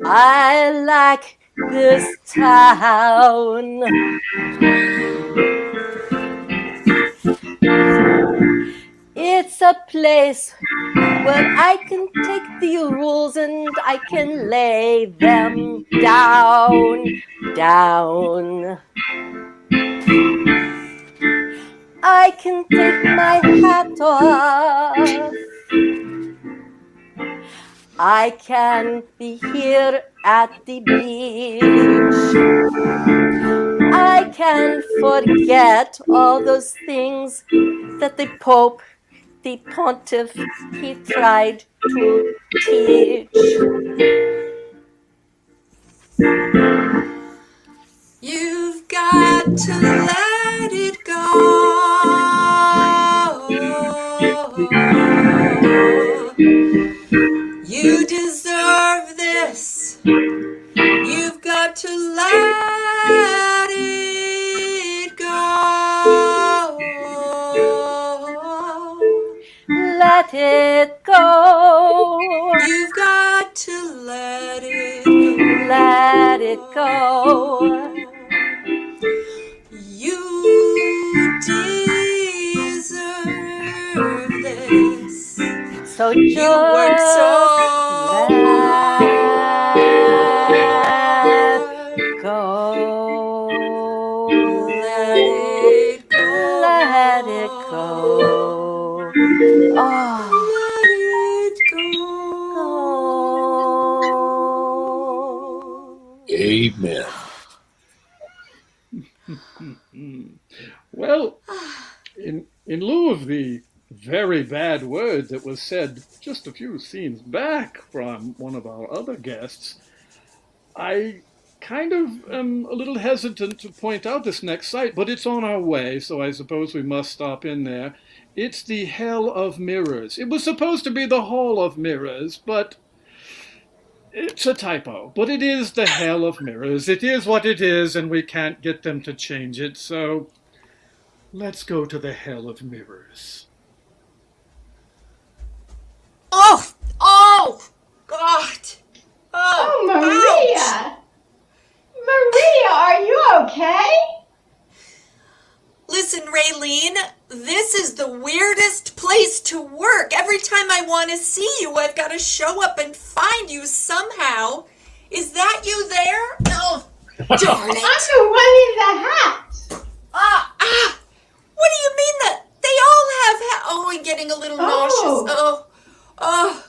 S16: I like this town. It's a place where I can take the rules and I can lay them down. I can take my hat off. I can be here at the beach. I can forget all those things that the Pope, the Pontiff, he tried to teach.
S12: You've got to let it go.
S16: So
S12: You work so
S16: let go.
S12: Let it go.
S16: Let it go. Oh.
S12: Let it go.
S1: Amen.
S11: Well, in lieu of the very bad word that was said just a few scenes back from one of our other guests, I kind of am a little hesitant to point out this next site, but it's on our way, so I suppose we must stop in there. It's the Hell of Mirrors. It was supposed to be the Hall of Mirrors, but it's a typo. But it is the Hell of Mirrors. It is what it is, and we can't get them to change it, so let's go to the Hell of Mirrors.
S7: Oh, God.
S2: Oh, Maria! Maria, are you okay?
S12: Listen, Raylene, this is the weirdest place to work. Every time I want to see you, I've got to show up and find you somehow. Is that you there? Oh, darn it.
S2: I'm the one in the hat.
S12: What do you mean that they all have Oh, I'm getting a little nauseous.
S2: Oh,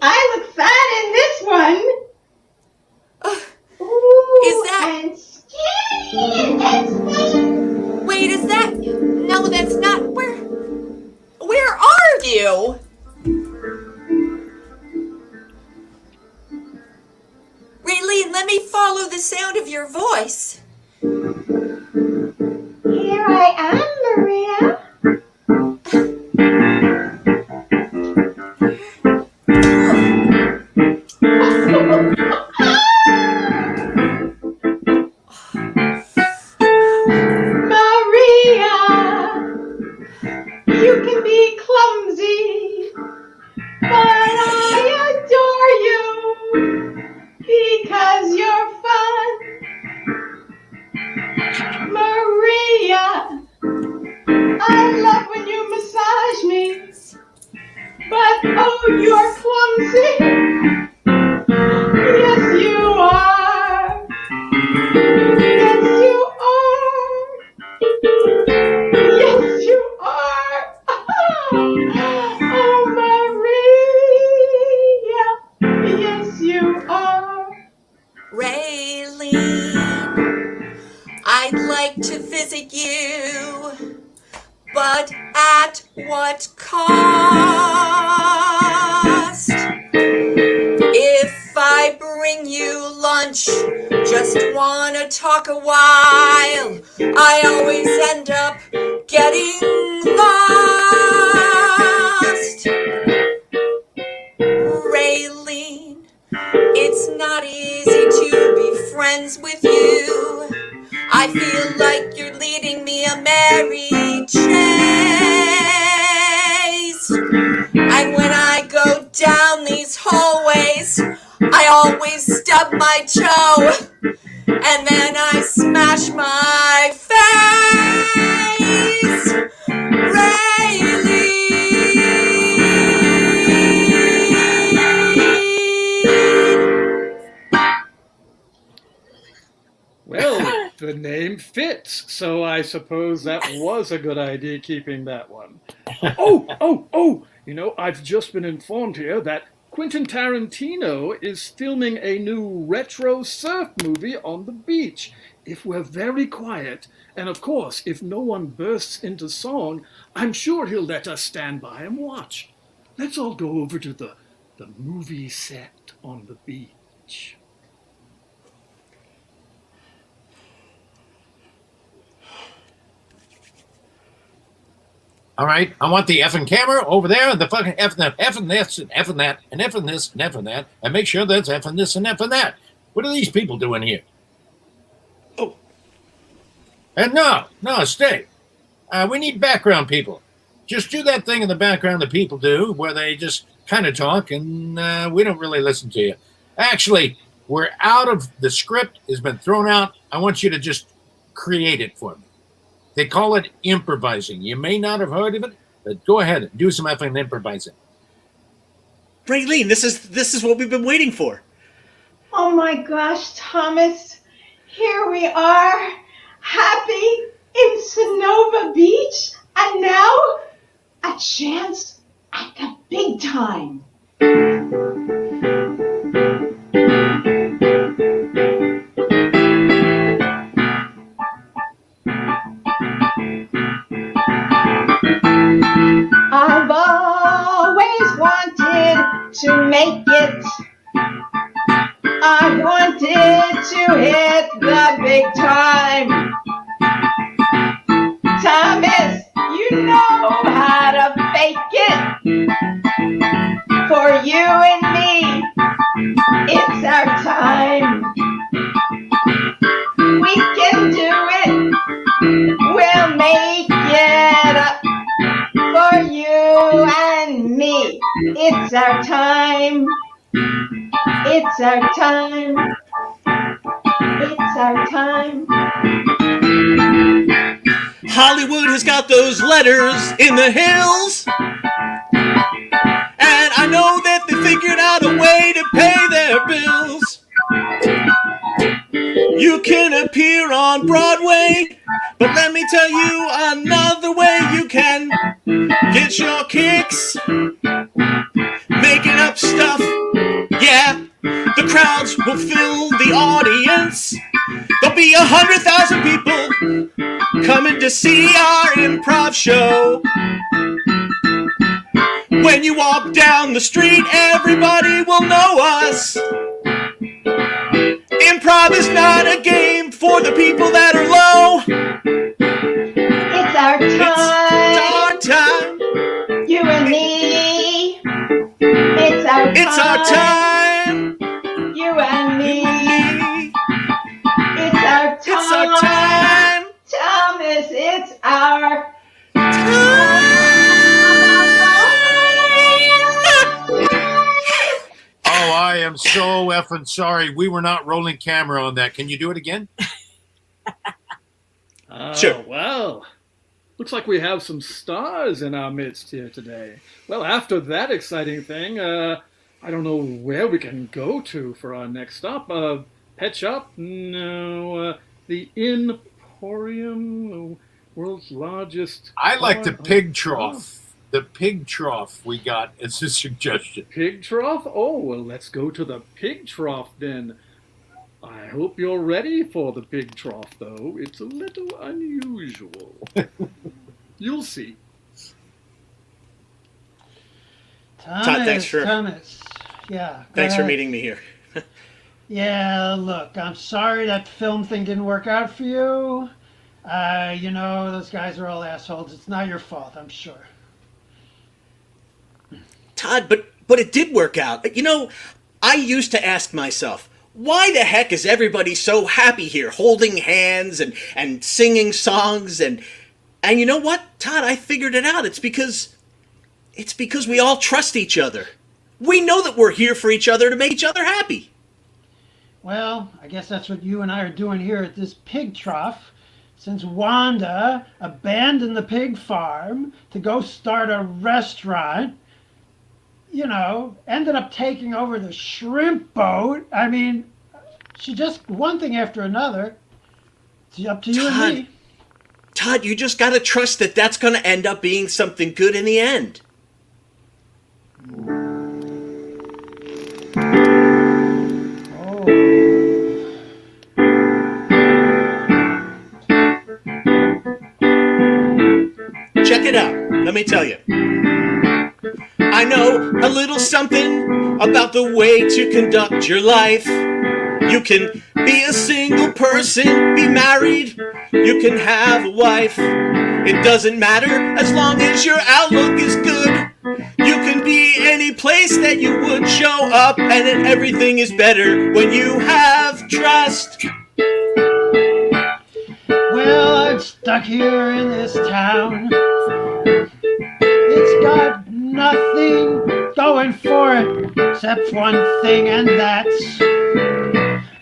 S2: I look fat in this one.
S12: Is that...
S2: And skinny in this one.
S12: Wait, is that... No, that's not... Where are you? Raylene, let me follow the sound of your voice.
S2: Here I am, Maria. Maria, you can be clumsy, but I adore you because you're fun. Maria, I love when you massage me, but oh, you're clumsy. Yes, you are. Yes, you are. Yes, you are. Oh, Maria. Yes, you are.
S12: Raylene, I'd like to visit you, but at what cost? If I bring you lunch, just wanna talk a while, I always end up getting lost. Raylene, it's not easy to be friends with you. I feel like you're leading me a merry chase. And when I go down these hallways, I always stub my toe, and then I smash my face. Raylene.
S11: Well, the name fits, so I suppose that was a good idea keeping that one. Oh! You know, I've just been informed here that Quentin Tarantino is filming a new retro surf movie on the beach. If we're very quiet, and of course, if no one bursts into song, I'm sure he'll let us stand by and watch. Let's all go over to the movie set on the beach.
S1: All right, I want the effing camera over there, and the fucking effing this, and effing that, and effing this, and effing that, and make sure that's effing this and effing that. What are these people doing here? Oh. And no, stay. We need background people. Just do that thing in the background that people do, where they just kind of talk, and we don't really listen to you. Actually, we're out of the script, has been thrown out. I want you to just create it for me. They call it improvising. You may not have heard of it, but go ahead and do some effing improvising.
S17: Raylene, this is what we've been waiting for.
S2: Oh my gosh, Thomas. Here we are, happy in Sonoma Beach, and now a chance at the big time. I've always wanted to make it. I wanted to hit the big time. Thomas, you know how to fake it. For you and me, it's our time. We can do it. We'll make it up. For you and me, it's our time. It's our time. It's our time.
S17: Hollywood has got those letters in the hills. And I know that they figured out a way to pay their bills. You can appear on Broadway, but let me tell you another way you can get your kicks. Making up stuff, yeah. The crowds will fill the audience. There'll be 100,000 people coming to see our improv show. When you walk down the street, everybody will know us. Improv is not a game for the people that are low.
S2: It's our time.
S17: It's our time.
S2: You and me. It's our time.
S17: It's our time.
S2: You and me. It's our time.
S17: It's our time.
S2: Thomas, it's our
S1: Oh, I am so effing sorry. We were not rolling camera on that. Can you do it again?
S17: Sure.
S11: Well, looks like we have some stars in our midst here today. Well, after that exciting thing, I don't know where we can go to for our next stop. Pet shop? No. The Emporium, world's largest.
S1: I like the pig trough. The pig trough we got as a suggestion.
S11: Pig trough? Oh, well, let's go to the pig trough then. I hope you're ready for the pig trough, though. It's a little unusual. You'll see.
S13: Thomas. Yeah.
S17: Thanks for meeting me here.
S13: Yeah, look, I'm sorry that film thing didn't work out for you. You know, those guys are all assholes. It's not your fault, I'm sure.
S17: Todd, but it did work out. You know, I used to ask myself, why the heck is everybody so happy here, holding hands and singing songs and you know what, Todd, I figured it out. It's because we all trust each other. We know that we're here for each other to make each other happy.
S13: Well, I guess that's what you and I are doing here at this pig trough. Since Wanda abandoned the pig farm to go start a restaurant, you know, ended up taking over the shrimp boat. I mean, she just one thing after another. It's up to you and me.
S17: Todd, you just gotta trust that that's gonna end up being something good in the end. Check it out. Let me tell you. I know a little something about the way to conduct your life. You can be a single person, be married, you can have a wife. It doesn't matter as long as your outlook is good. You can be any place that you would show up, and everything is better when you have trust.
S13: Well, I'm stuck here in this town. It's got nothing going for it except one thing, and that's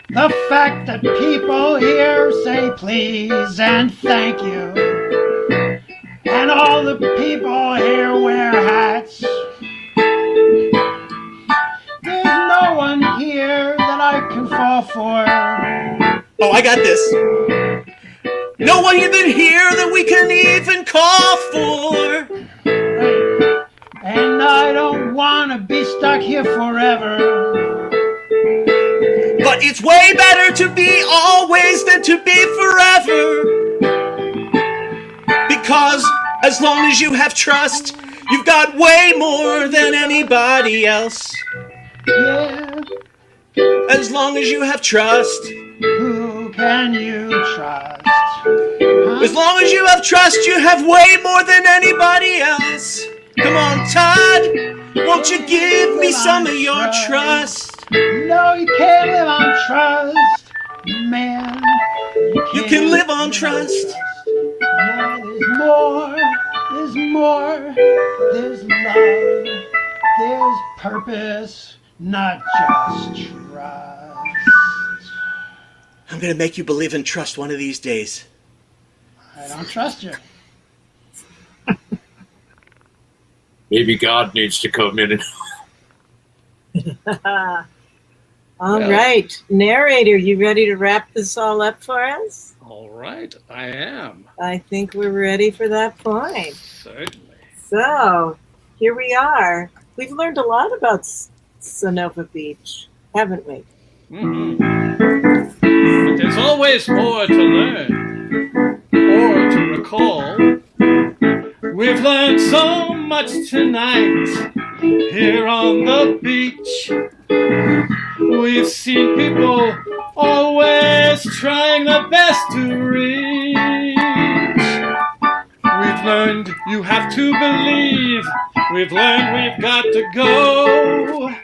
S13: the fact that people here say please and thank you. And all the people here wear hats. for.
S17: Oh, I got this. No one even here that we can even call for.
S13: And I don't want to be stuck here forever.
S17: But it's way better to be always than to be forever. Because as long as you have trust, you've got way more than anybody else.
S13: Yeah.
S17: As long as you have trust.
S13: Who can you trust?
S17: As long as you have trust, you have way more than anybody else. Come on, Todd, won't you give me some of your trust?
S13: No, you can't live on trust, man.
S17: You can live on trust.
S13: Yeah, there's more, there's more, there's love, there's purpose, not just trust.
S17: I'm gonna make you believe in trust one of these days.
S13: I don't trust you.
S1: Maybe God needs to come in and
S5: All right. Narrator, you ready to wrap this all up for us?
S11: All right, I am.
S5: I think we're ready for that point.
S11: Certainly.
S5: So, here we are. We've learned a lot about Sonoma Beach, haven't we?
S11: Mm-hmm. But there's always more to learn or to recall. We've learned so much tonight here on the beach. We've seen people always trying their best to reach. We've learned you have to believe. We've learned we've got to go.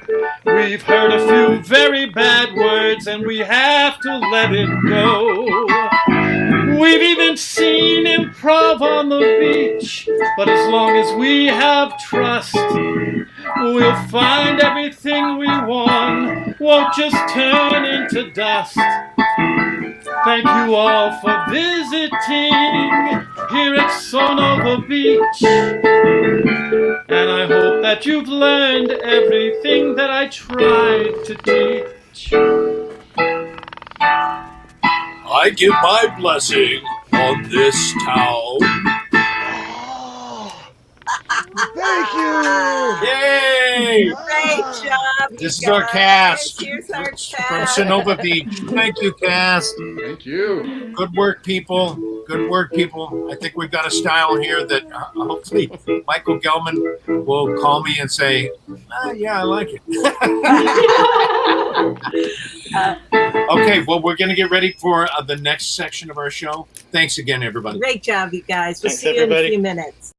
S11: We've heard a few very bad words and we have to let it go. We've even seen improv on the beach, but as long as we have trust, we'll find everything we want, won't just turn into dust. Thank you all for visiting here at Sonoma Beach, and I hope that you've learned everything that I tried to teach.
S1: I give my blessing on this town.
S15: Thank you!
S1: Yay!
S5: Great job.
S1: This is
S5: you
S1: our
S5: guys.
S1: cast
S5: Here's our cast.
S1: from Sonoma Beach. Thank you, cast.
S11: Thank you.
S1: Good work, people. Good work, people. I think we've got a style here that hopefully Michael Gelman will call me and say, yeah, I like it. Okay, well, we're going to get ready for the next section of our show. Thanks again, everybody.
S5: Great job, you guys. We'll
S17: Thanks,
S5: see you in a
S17: everybody.
S5: few minutes.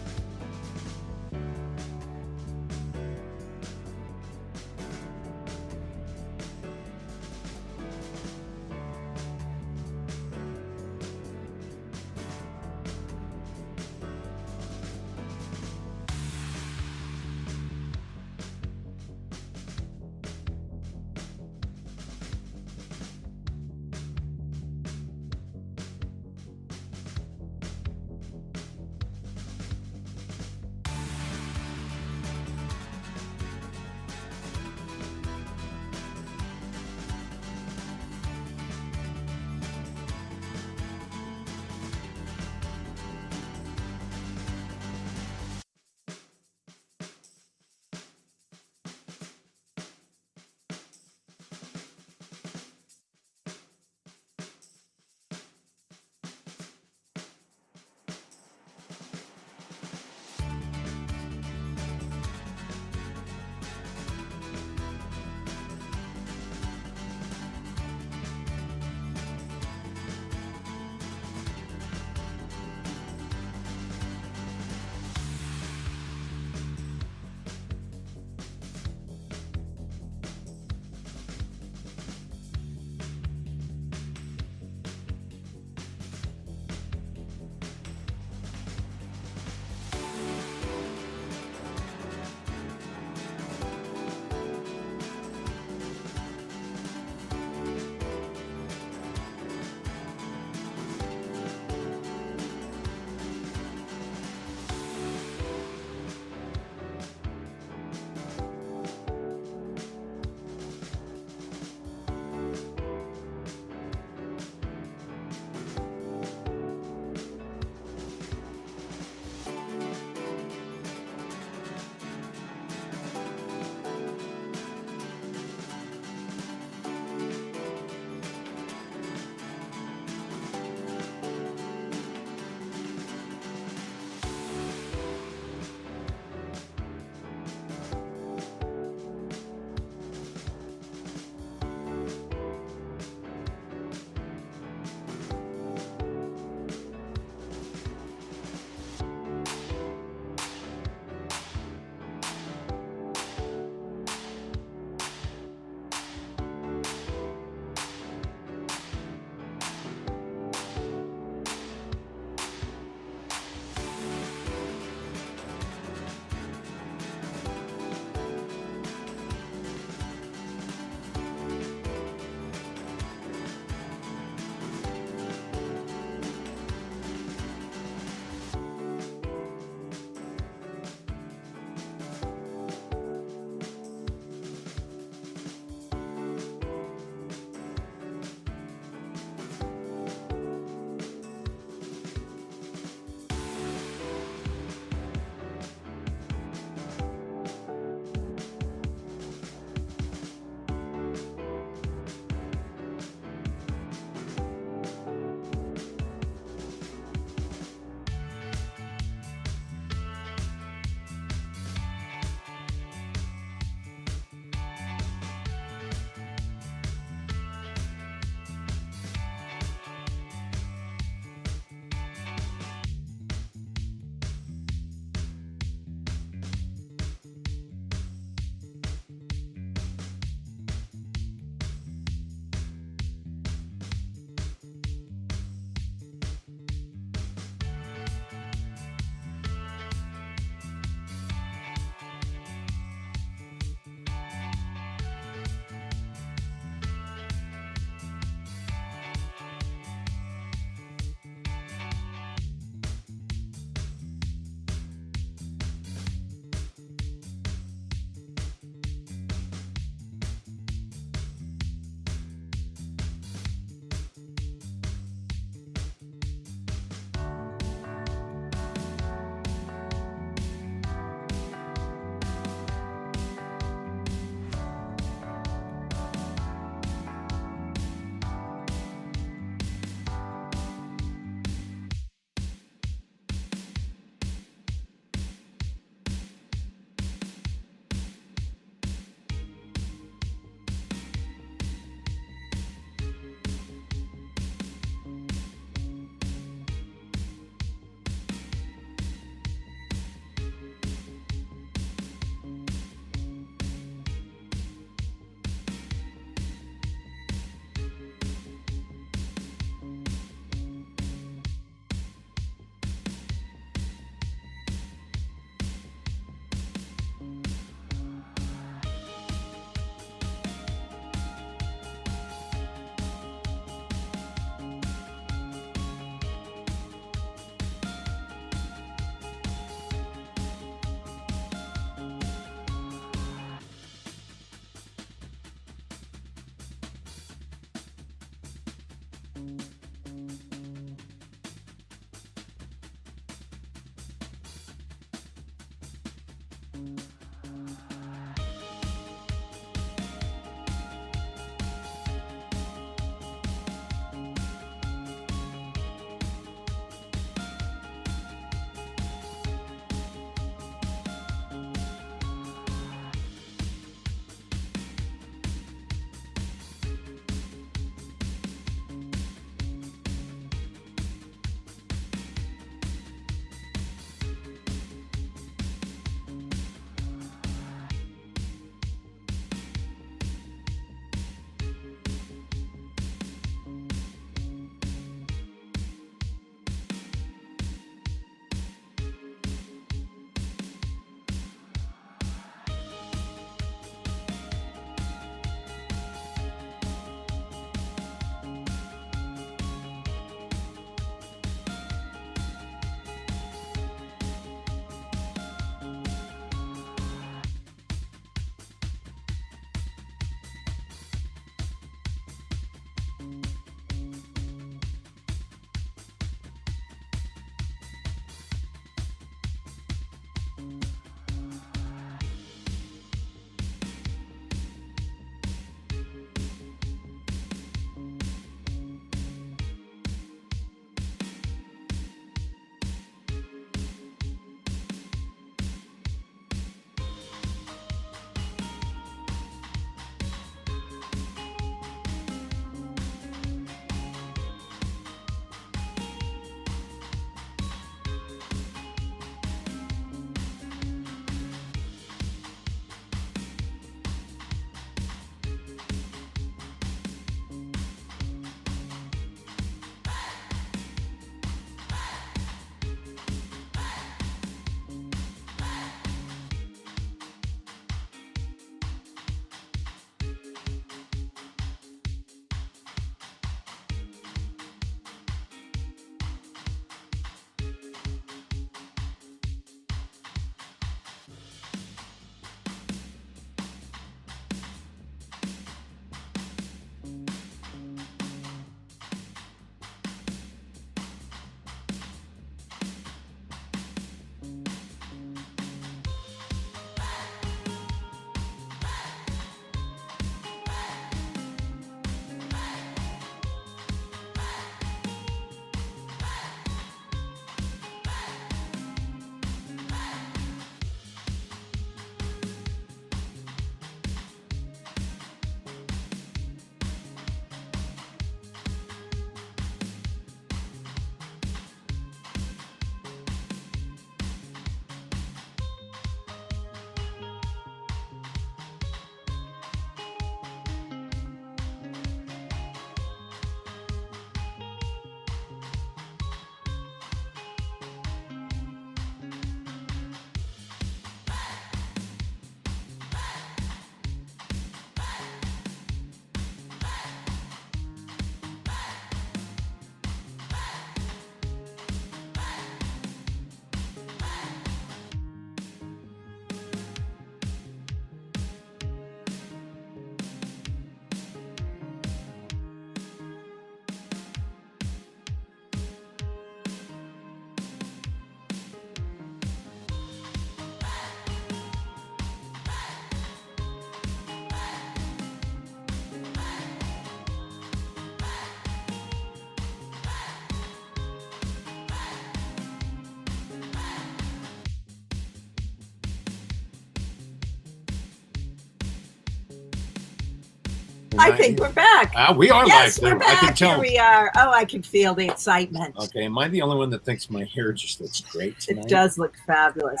S5: I think we're back.
S1: We are
S5: yes,
S1: live.
S5: We're back.
S1: I can tell.
S5: Here we are. Oh, I can feel the excitement.
S1: Okay, am I the only one that thinks my hair just looks great tonight?
S5: It does look fabulous.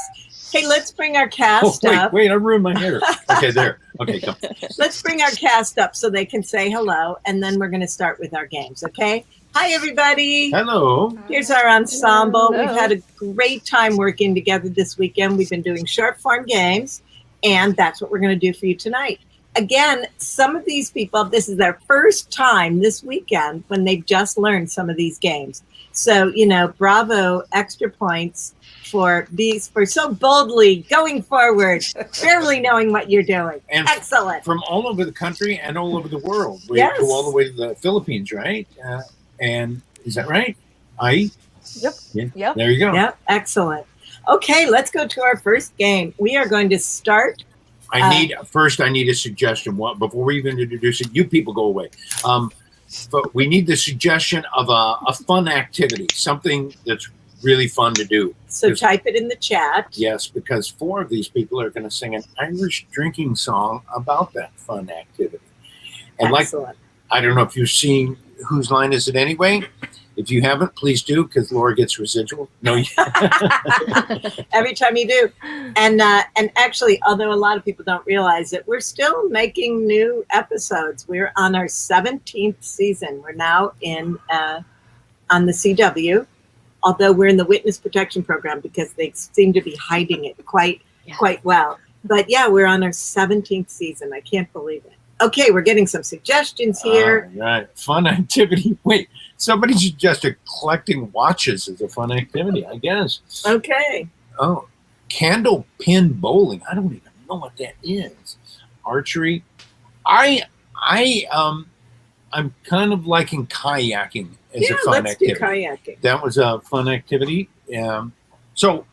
S5: Hey, let's bring our cast up.
S1: Wait, I ruined my hair. Okay, there. Okay, come.
S5: Let's bring our cast up so they can say hello, and then we're going to start with our games, okay? Hi, everybody.
S1: Hello.
S5: Here's our ensemble.
S16: Hello.
S5: We've had a great time working together this weekend. We've been doing short form games, and that's what we're going to do for you tonight. Again, some of these people, this is their first time this weekend when they've just learned some of these games. So, bravo, extra points for so boldly going forward, barely knowing what you're doing.
S1: And
S5: excellent.
S1: From all over the country and all over the world. We
S5: Yes.
S1: go all the way to the Philippines, right? And is that right?
S16: Yep.
S1: Yeah.
S16: Yep.
S1: There you go.
S5: Yep, excellent. Okay, let's go to our first game. We are going to start.
S1: I need a suggestion. Before we even introduce it, you people go away. But we need the suggestion of a fun activity, something that's really fun to do.
S5: So type it in the chat.
S1: Yes, because 4 of these people are going to sing an Irish drinking song about that fun activity. And
S5: Excellent.
S1: I don't know if you've seen Whose Line Is It Anyway? If you haven't, please do, because Laura gets residual. No,
S5: Every time you do. And actually, although a lot of people don't realize it, we're still making new episodes. We're on our 17th season. We're now on the CW, although we're in the witness protection program because they seem to be hiding it quite well. But yeah, we're on our 17th season. I can't believe it. Okay, we're getting some suggestions here.
S1: All right. Fun activity. Wait, somebody suggested collecting watches as a fun activity, I guess.
S5: Okay.
S1: Oh, candle pin bowling. I don't even know what that is. Archery. I'm kind of liking kayaking as a fun
S5: let's
S1: activity.
S5: do kayaking.
S1: That was a fun activity. So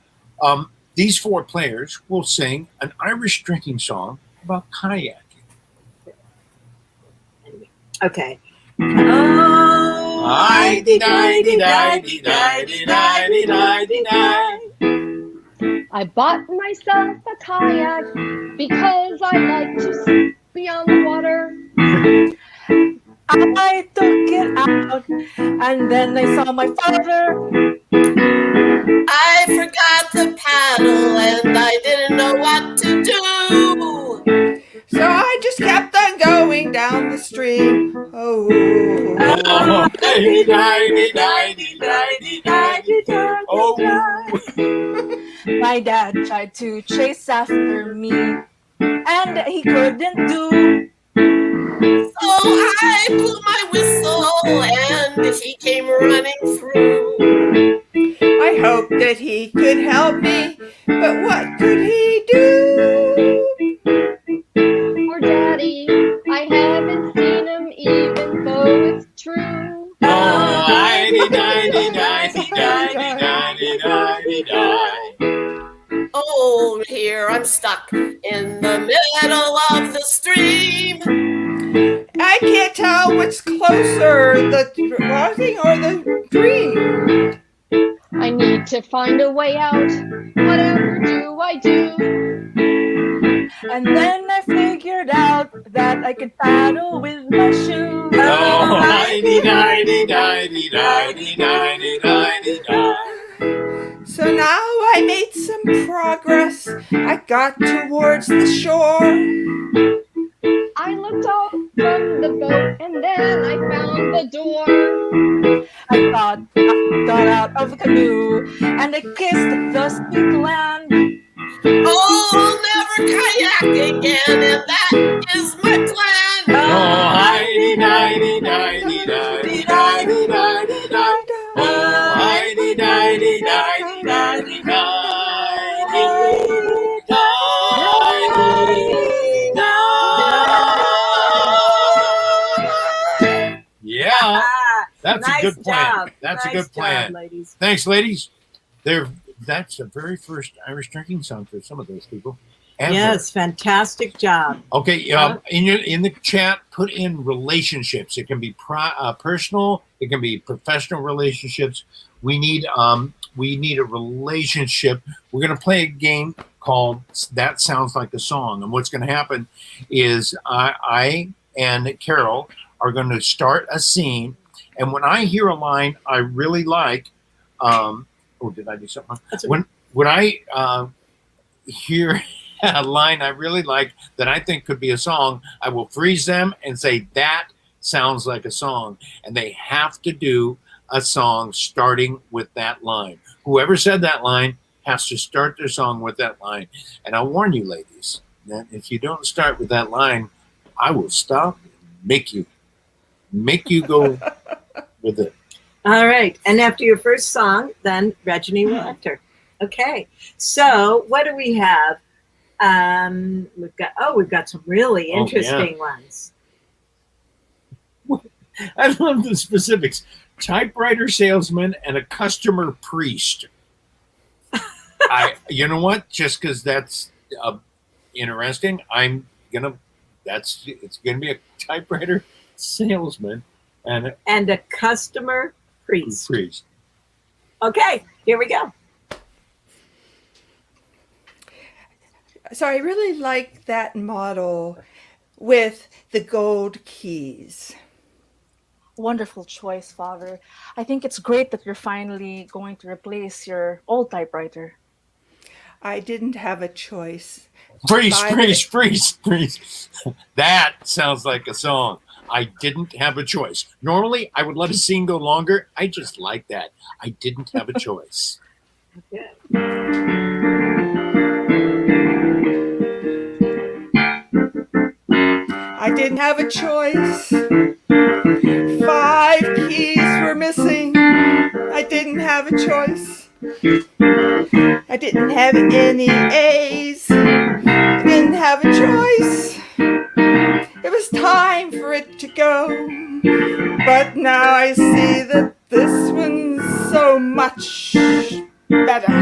S1: these 4 players will sing an Irish drinking song about kayaking.
S5: Okay. Oh,
S1: I
S18: bought myself a kayak because I like to be on the water.
S12: I took it out and then I saw my father.
S9: I forgot the paddle and I didn't know what to do.
S19: So I just kept on going down the stream. Oh.
S12: My dad tried to chase after me and he couldn't do.
S9: So I blew my whistle and he came running through.
S19: I hoped that he could help me, but what could he do?
S18: Poor Daddy, I haven't seen him even though it's true.
S9: Oh, here I'm stuck in the middle of the stream.
S19: I can't tell what's closer, the crossing or the dream.
S18: I need to find a way out. Whatever do I do?
S12: And then I figured out that I could paddle with my shoes.
S19: So now I made some progress. I got towards the shore.
S18: I looked out from the boat and then I found the door.
S12: I got out of the canoe and I kissed the sweet land.
S9: Oh, I'll never kayak again, and that is my plan.
S1: Yeah, that's
S5: Nice
S1: a good plan.
S5: job.
S1: That's
S5: Nice
S1: a good plan.
S5: job, ladies.
S1: Thanks, ladies. That's the very first Irish drinking song for some of those people. ever.
S5: Yes, fantastic job.
S1: Okay,
S5: Yeah.
S1: in the chat, put in relationships. It can be personal. It can be professional relationships. We need a relationship. We're gonna play a game called That Sounds Like a Song. And what's gonna happen is I and Carol are going to start a scene. And when I hear a line I really like, oh, did I do something? When I hear a line I really like that I think could be a song, I will freeze them and say, that sounds like a song. And they have to do a song starting with that line. Whoever said that line has to start their song with that line. And I'll warn you, ladies, that if you don't start with that line, I will stop and make you go with it.
S5: All right. And after your first song, then Reggie will enter. Okay. So what do we have? We've got some really interesting ones.
S1: I love the specifics. Typewriter salesman and a customer priest. You know what? Just because that's interesting, it's gonna be a typewriter salesman
S5: and a customer priest. Okay, here we go.
S19: So I really like that model with the gold keys.
S20: Wonderful choice, Father. I think it's great that you're finally going to replace your old typewriter.
S19: I didn't have a choice.
S1: Freeze. That sounds like a song. I didn't have a choice. Normally, I would let a scene go longer. I just like that. I didn't have a choice.
S19: I didn't have a choice. 5 keys were missing. I didn't have a choice. I didn't have any A's. I didn't have a choice. It was time for it to go. But now I see that this one's so much better.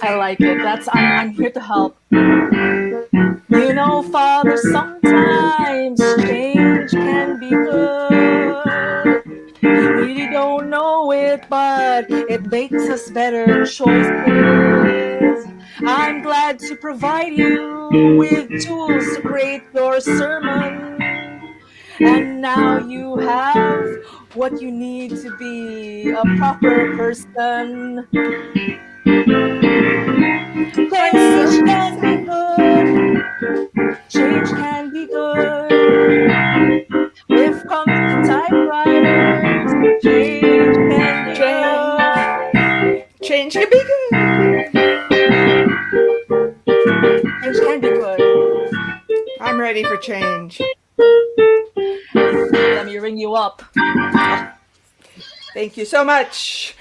S20: I like it. I'm here to help. You know, Father, sometimes change can be good. You really don't know it, but it makes us better choices. I'm glad to provide you with tools to create your sermon. And now you have what you need to be a proper person. Change can be good. Change can be good. We've come to typewriters. Change can be good.
S19: Change can be good.
S20: Change can be good.
S19: I'm ready for change.
S20: Let me ring you up.
S19: Thank you so much.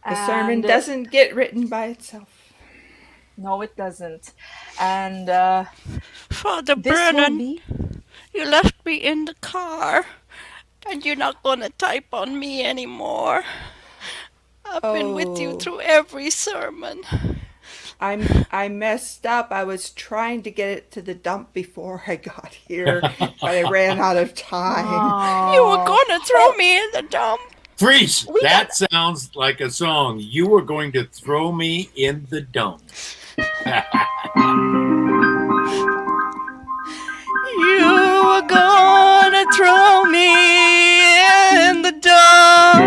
S19: The sermon doesn't get written by itself.
S20: No, it doesn't. And
S21: Father Brennan, you left me in the car, and you're not going to type on me anymore. I've been with you through every sermon.
S19: I messed up. I was trying to get it to the dump before I got here, but I ran out of time.
S21: You were going to throw me in the dump.
S1: Freeze! That sounds like a song. You were going to throw me in the dump.
S21: You were gonna throw me in the dump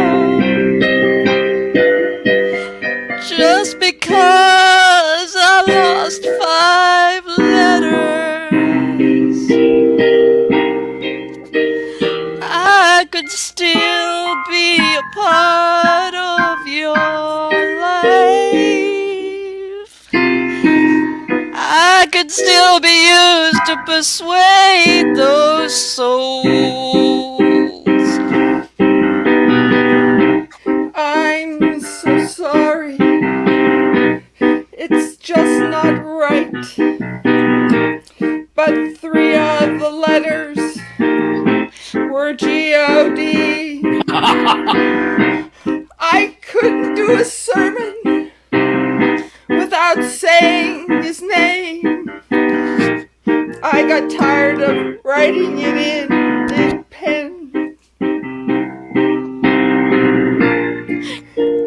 S21: just because I lost 5 letters. I could still be a part of your life. I could still be used to persuade those souls.
S19: I'm so sorry. It's just not right. But 3 of the letters were G-O-D. I couldn't do a sermon without saying his name. I got tired of writing it in pen.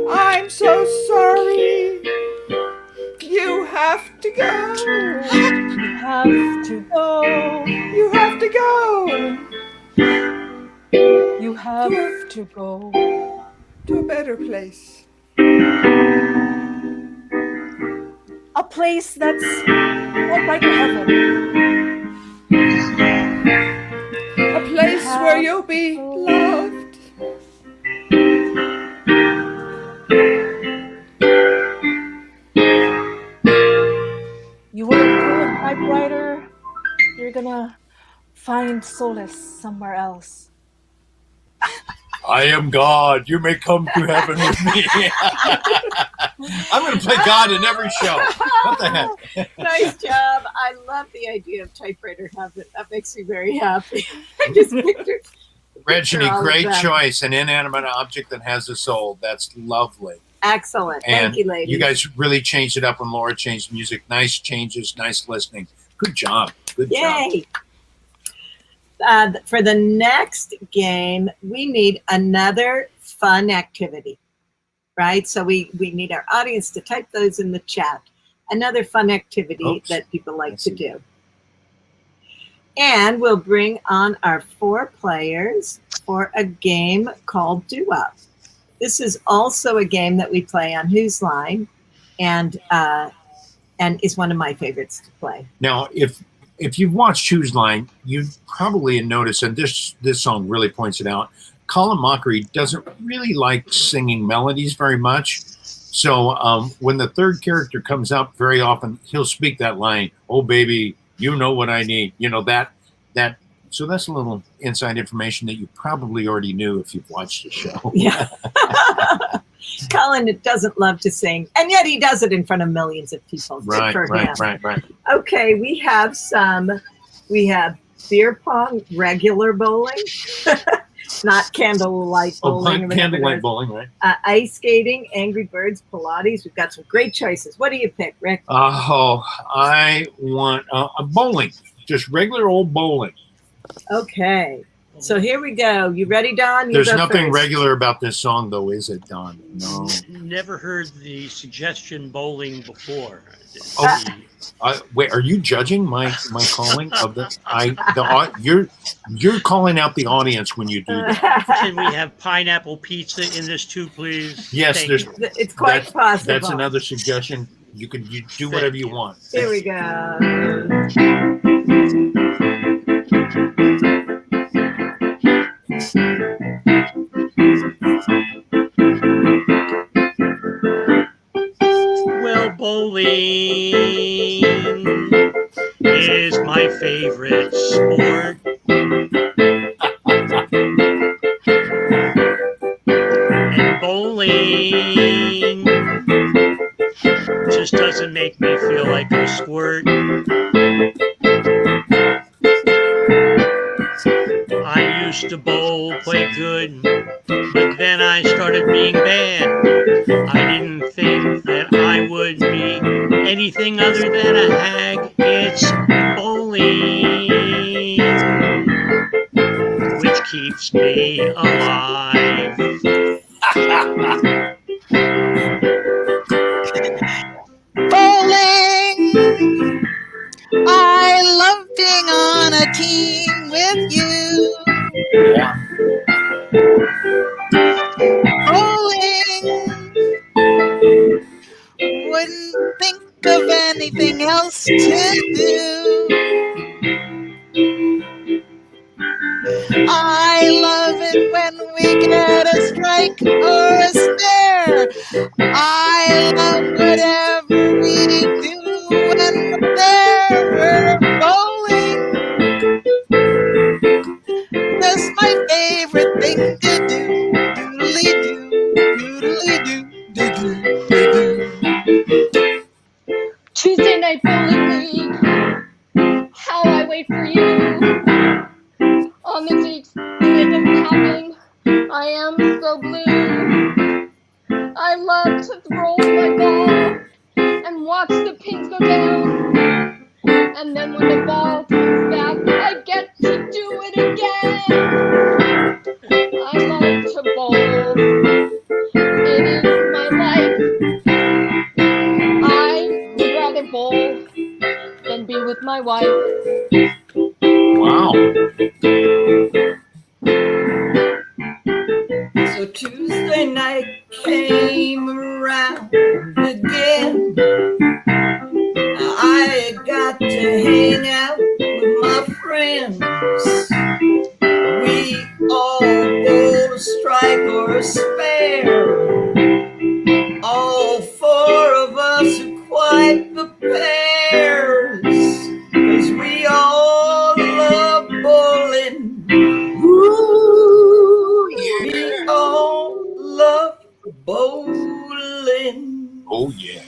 S19: I'm so sorry. You have to go.
S20: You have to go
S19: to a better place.
S20: A place that's like heaven.
S19: A place where you'll be loved.
S20: You were a good typewriter. You're gonna find solace somewhere else.
S1: I am God. You may come to heaven with me. I'm going to play God in every show. What the heck?
S5: Nice job. I love the idea of typewriter heaven. That makes me very happy. I just pictured.
S1: Reggie,
S5: all of
S1: great
S5: them.
S1: choice. An inanimate object that has a soul. That's lovely.
S5: Excellent.
S1: And
S5: Thank you, ladies.
S1: you guys really changed it up when Laura changed music. Nice changes, nice listening. Good job. Good job.
S5: Yay. For the next game, we need another fun activity, right? So we need our audience to type those in the chat. Another fun activity that people like to do. And we'll bring on our 4 players for a game called Do Up. This is also a game that we play on Whose Line, and is one of my favorites to play.
S1: Now, if you've watched Whose Line, you probably noticed, and this song really points it out, Colin Mockery doesn't really like singing melodies very much. So when the third character comes up, very often he'll speak that line, "Oh baby, you know what I need." You know that. So that's a little inside information that you probably already knew if you've watched the show.
S5: Yeah. Colin doesn't love to sing, and yet he does it in front of millions of people.
S1: Right.
S5: Okay, we have beer pong, regular bowling, not candlelight bowling.
S1: Oh, candlelight bowling, right?
S5: Ice skating, Angry Birds, Pilates. We've got some great choices. What do you pick, Rick?
S1: Oh, I want a bowling, just regular old bowling.
S5: Okay, so here we go. You ready, Don?
S1: There's nothing regular about this song, though, is it, Don? No.
S4: Never heard the suggestion bowling before.
S1: Wait, are you judging my calling of this? You're calling out the audience when you do that.
S4: Can we have pineapple pizza in this too, please?
S1: Yes,
S5: it's quite possible.
S1: That's another suggestion. You do whatever you want.
S5: Here we go.
S4: Well, bowling is my favorite sport. And bowling just doesn't make me feel like a squirt. I used to bowl quite good, but then I started being bad. I didn't think that I would be anything other than a hag. It's bowling which keeps me alive.
S22: Bowling! I love being on a team with you. Bowling! Wouldn't think of anything else to do. I love it when we get a strike or a stare. I love whatever we do when we're there. We're bowling. That's my favorite thing to do. Doodly-doo, doodly-doo, doodly-doo.
S18: Tuesday night bowling league. How I wait for you. On the dates, it doesn't happen. I am so blue. I love to throw my ball and watch the pins go down. And then when the ball comes back, I get to do it again. I love to bowl. It is my life. I would rather bowl than be with my wife.
S1: Wow.
S9: strike or spare. All four of us are quite the pairs, 'cause we all love bowling. Ooh, we all love bowling.
S1: Oh, yeah.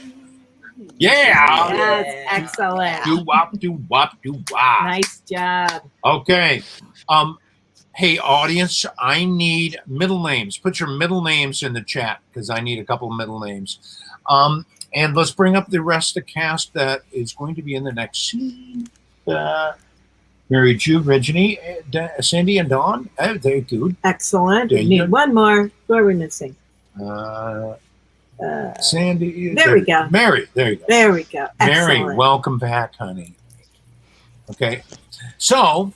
S1: Yeah.
S5: Yes, excellent.
S1: Do wop, do wop, do wop.
S5: Nice job.
S1: Okay. Hey, audience, I need middle names. Put your middle names in the chat because I need a couple of middle names. And let's bring up the rest of the cast that is going to be in the next scene. Mary Jude, Reggie, Sandy, and Dawn. Oh, they're good.
S5: Excellent.
S1: There
S5: We
S1: you
S5: need
S1: go.
S5: one more. Who are we missing?
S1: Sandy.
S5: There we go.
S1: Mary, there you go.
S5: There we go.
S1: Mary,
S5: Excellent.
S1: welcome back, honey. Okay. So,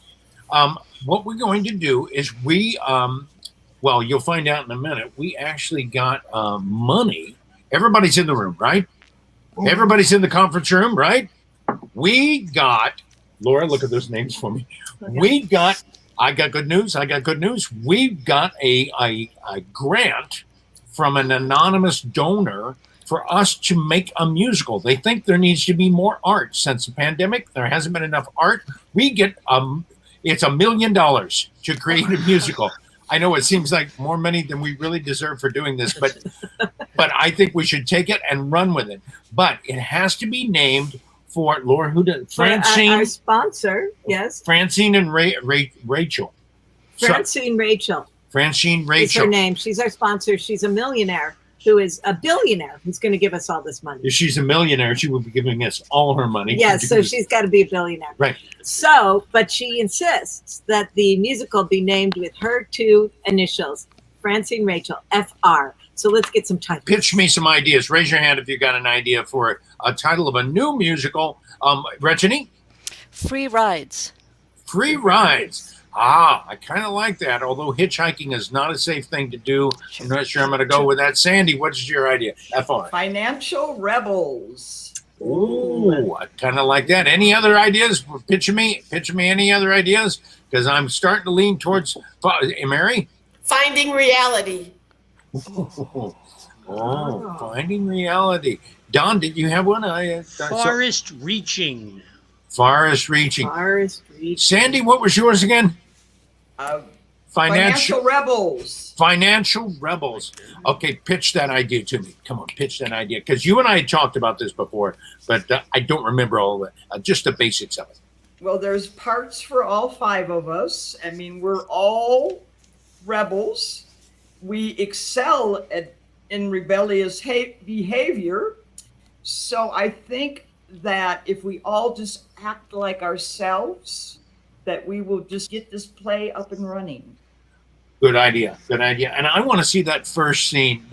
S1: what we're going to do is well, you'll find out in a minute, we actually got money. Everybody's in the room, right? Everybody's in the conference room, right? We got, Laura, look at those names for me. I got good news. We got a grant from an anonymous donor for us to make a musical. They think there needs to be more art. Since the pandemic, there hasn't been enough art. We get it's $1 million to create a musical. I know it seems like more money than we really deserve for doing this, but I think we should take it and run with it. But it has to be named for Laura, who did Francine,
S5: Our sponsor, yes.
S1: Francine and Rachel.
S5: Francine Rachel.
S1: Francine
S5: Is
S1: Rachel.
S5: her name. She's our sponsor. She's a millionaire who is a billionaire who's going to give us all this money.
S1: If she's a millionaire, she will be giving us all her money.
S5: Yes, so she's got to be a billionaire.
S1: Right.
S5: So, but she insists that the musical be named with her two initials, Francine Rachel, FR. So let's get some titles.
S1: Pitch me some ideas. Raise your hand if you got an idea for a title of a new musical. Reggie?
S21: Free rides.
S1: Free rides. I kind of like that, although hitchhiking is not a safe thing to do. I'm not sure I'm going to go with that. Sandy, what's your idea? FR.
S9: Financial rebels.
S1: Ooh, I kind of like that. Any other ideas? Pitch me any other ideas? Because I'm starting to lean towards Mary.
S7: Finding reality.
S1: Finding reality. Don, did you have one?
S4: Forest reaching.
S1: Forest reaching. Sandy, what was yours again?
S9: Financial rebels.
S1: Financial rebels. Okay, pitch that idea to me. Come on, pitch that idea. Because you and I had talked about this before, but I don't remember all of it. Just the basics of it.
S9: Well, there's parts for all five of us. I mean, we're all rebels. We excel in rebellious behavior. So I think that if we all just act like ourselves, that we will just get this play up and running.
S1: Good idea. And I want to see that first scene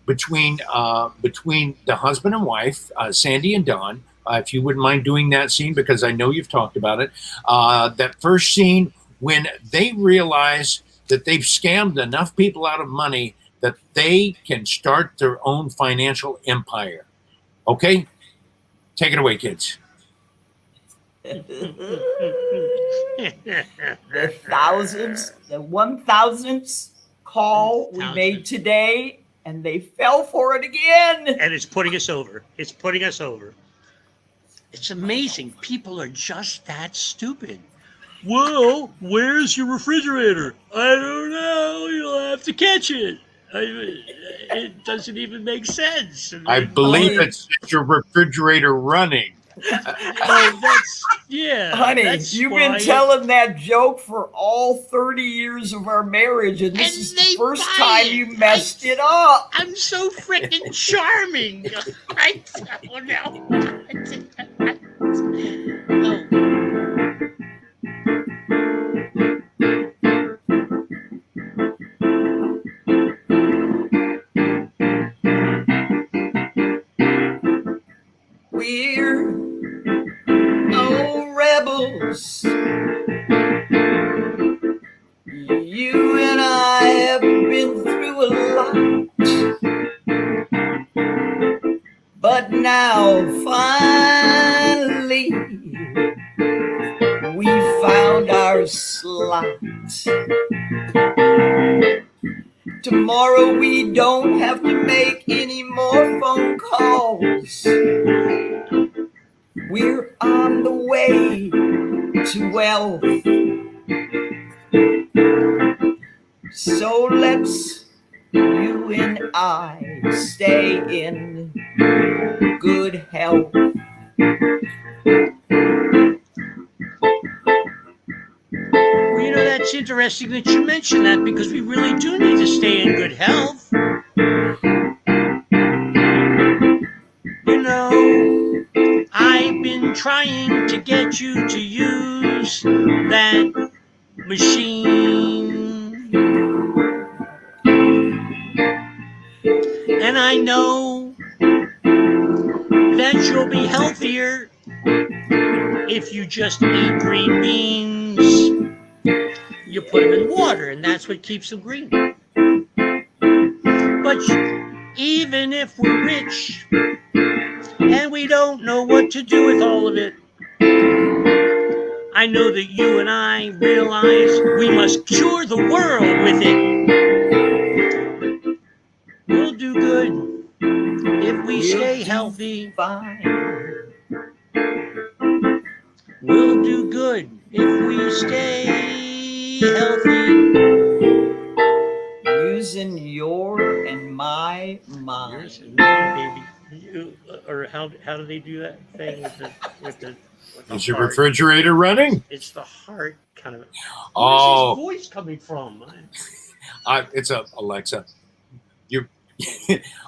S1: between the husband and wife, Sandy and Don. If you wouldn't mind doing that scene, because I know you've talked about it. That first scene when they realize that they've scammed enough people out of money that they can start their own financial empire. Okay? Take it away, kids.
S9: The 1,000th call we made today, and they fell for it again.
S4: And it's putting us over. It's amazing. People are just that stupid. Well, where's your refrigerator? I don't know. You'll have to catch it. It doesn't even make sense.
S1: I believe it's your refrigerator running.
S9: Honey, you've been telling that joke for all 30 years of our marriage, and this is the first time you messed it up.
S4: I'm so freaking charming. Oh, no.
S9: We're no rebels. You and I have been through a lot. But now, finally, we found our slot. lot. Tomorrow we don't have to make any more phone calls. We're on the way to wealth. So let's, you and I, stay in good health.
S4: Well, you know, that's interesting that you mention that because we really do need to stay in good health. You know, I've been trying to get you to use that machine. And I know that you'll be healthier if you just eat green beans. You put them in water, and that's what keeps them green. But even if we're rich and we don't know what to do with all of it, I know that you and I realize we must cure the world with it. We'll do good if we stay healthy. We'll do good if we stay healthy.
S9: Using your and my mind.
S4: Yours and mine, baby. Or how do they do that thing with the
S1: Is your
S4: heart?
S1: refrigerator running?
S4: It's the heart kind of.
S1: Oh.
S4: Where's his voice coming from?
S1: It's a Alexa. You're.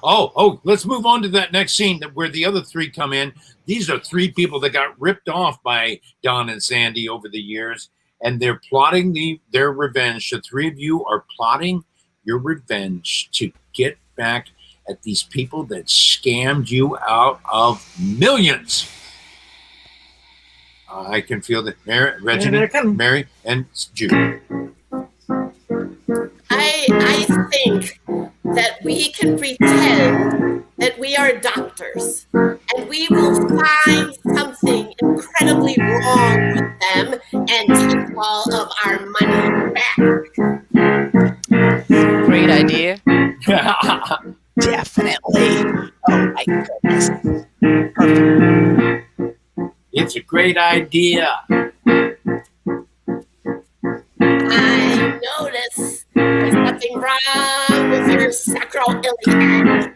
S1: oh, let's move on to that next scene where the other three come in. These are three people that got ripped off by Don and Sandy over the years, and they're plotting their revenge. The three of you are plotting your revenge to get back at these people that scammed you out of millions. I can feel that. Reggie, Mary, and Jude.
S3: I think that we can pretend that we are doctors and we will find something incredibly wrong with them and take all of our money back.
S22: Great idea. Definitely. Oh my goodness. Perfect.
S1: It's a great idea.
S3: I notice there's nothing wrong with your sacroiliac.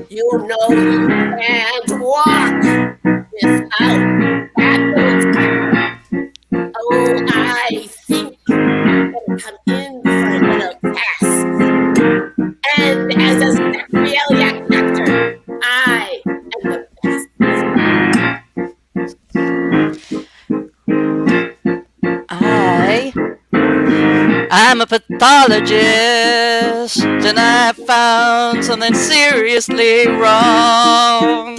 S3: You know you can't walk without that. Oh, I think I'm going to come in for a little test. And as a sacroiliac actor, I am the best.
S22: I'm a pathologist, and I found something seriously wrong.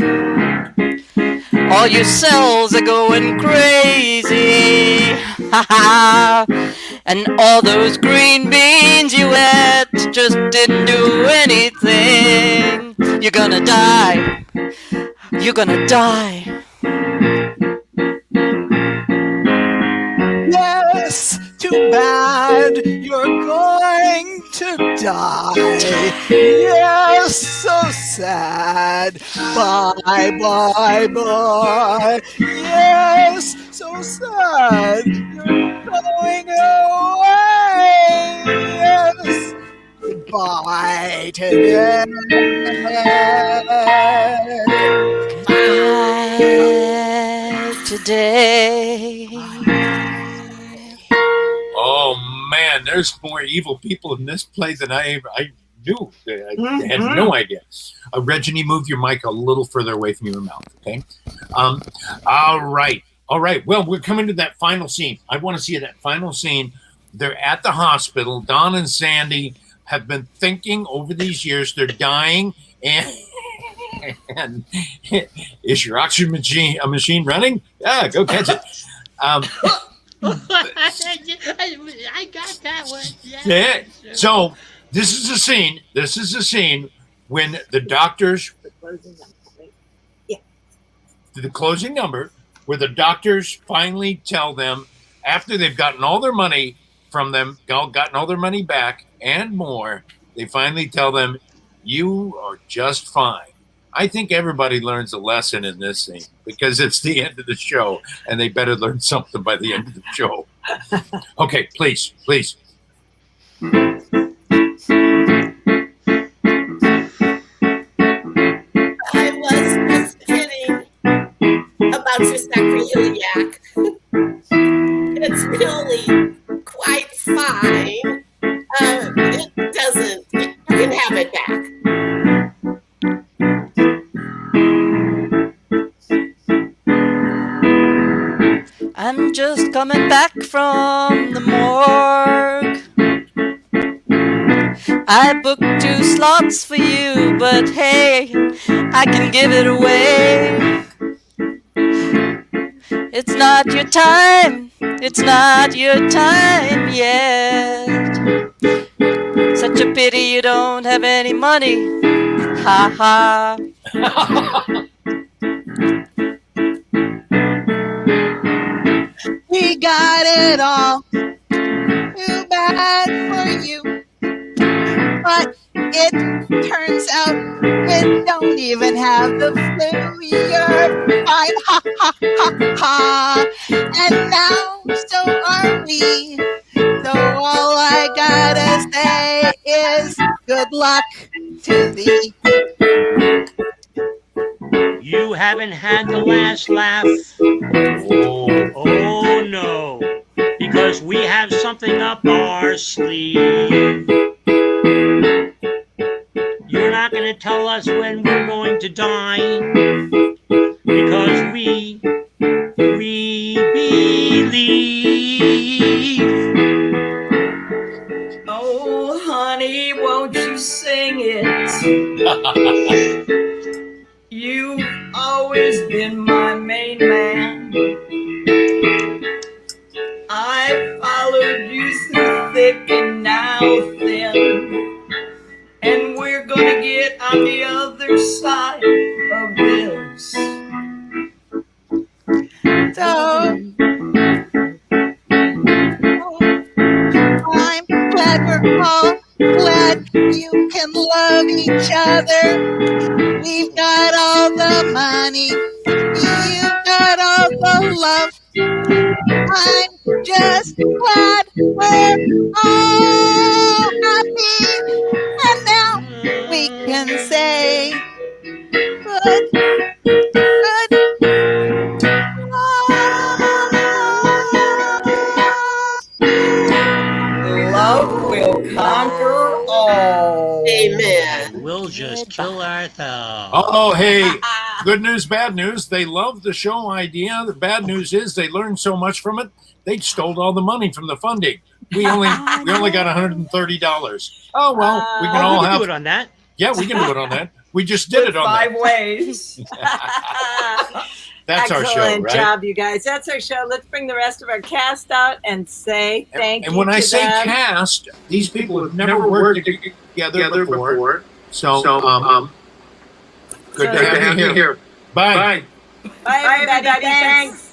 S22: All your cells are going crazy, and all those green beans you ate just didn't do anything. You're gonna die. You're gonna die. Yes, too bad you're going to die. Yes, so sad. Bye, bye, bye. Yes, so sad. You're going away. Yes, goodbye today. Bye today.
S1: Oh man, there's more evil people in this play than I knew. I had no idea. Reggie, move your mic a little further away from your mouth, okay? All right. Well, we're coming to that final scene. I want to see that final scene. They're at the hospital. Don and Sandy have been thinking over these years. They're dying, and is your oxygen machine running? Yeah, go catch it.
S4: I got that one.
S1: Yeah. So this is a scene when the doctors, the closing number, where the doctors finally tell them after they've gotten all their money from them, gotten all their money back and more, they finally tell them, "You are just fine." I think everybody learns a lesson in this scene because it's the end of the show, and they better learn something by the end of the show. Okay, please.
S3: I was just kidding about your sacroiliac. It's really quite fine. It doesn't. You can have it back.
S21: I'm just coming back from the morgue. I booked 2 slots for you, but hey, I can give it away. It's not your time yet. Such a pity you don't have any money. Ha ha.
S22: We got it all. Too bad for you. But it turns out we don't even have the flu. You're fine. Ha ha ha ha. And now so are we. So all I gotta say is good luck to thee.
S4: You haven't had the last laugh. Oh no, because we have something up our sleeve. You're not going to tell us when we're going to die, because we believe.
S9: Oh, honey, won't you sing it? You've always been my main man. I followed you through thick and now thin. And we're gonna get on the other side of this.
S22: So I'm glad we're all glad you can love each other. We've got all the money. You've got all the love. I'm just glad we're all happy. And now we can say good.
S9: Love will conquer all.
S3: Amen.
S4: We'll just kill ourselves.
S1: Oh, hey, good news, bad news. They love the show idea. The bad news is they learned so much from it, they stole all the money from the funding. We only got $130. Oh, well, we can all have
S4: do it on that.
S1: Yeah, we can do it on that. We just did it on
S9: 5 ways.
S1: That's our show,
S5: Excellent
S1: right?
S5: job, you guys. That's our show. Let's bring the rest of our cast out and say thank you.
S1: And when I
S5: to
S1: say
S5: them.
S1: cast, these people have never worked together before. So, good to have you here. Bye.
S5: Bye, everybody. Thanks.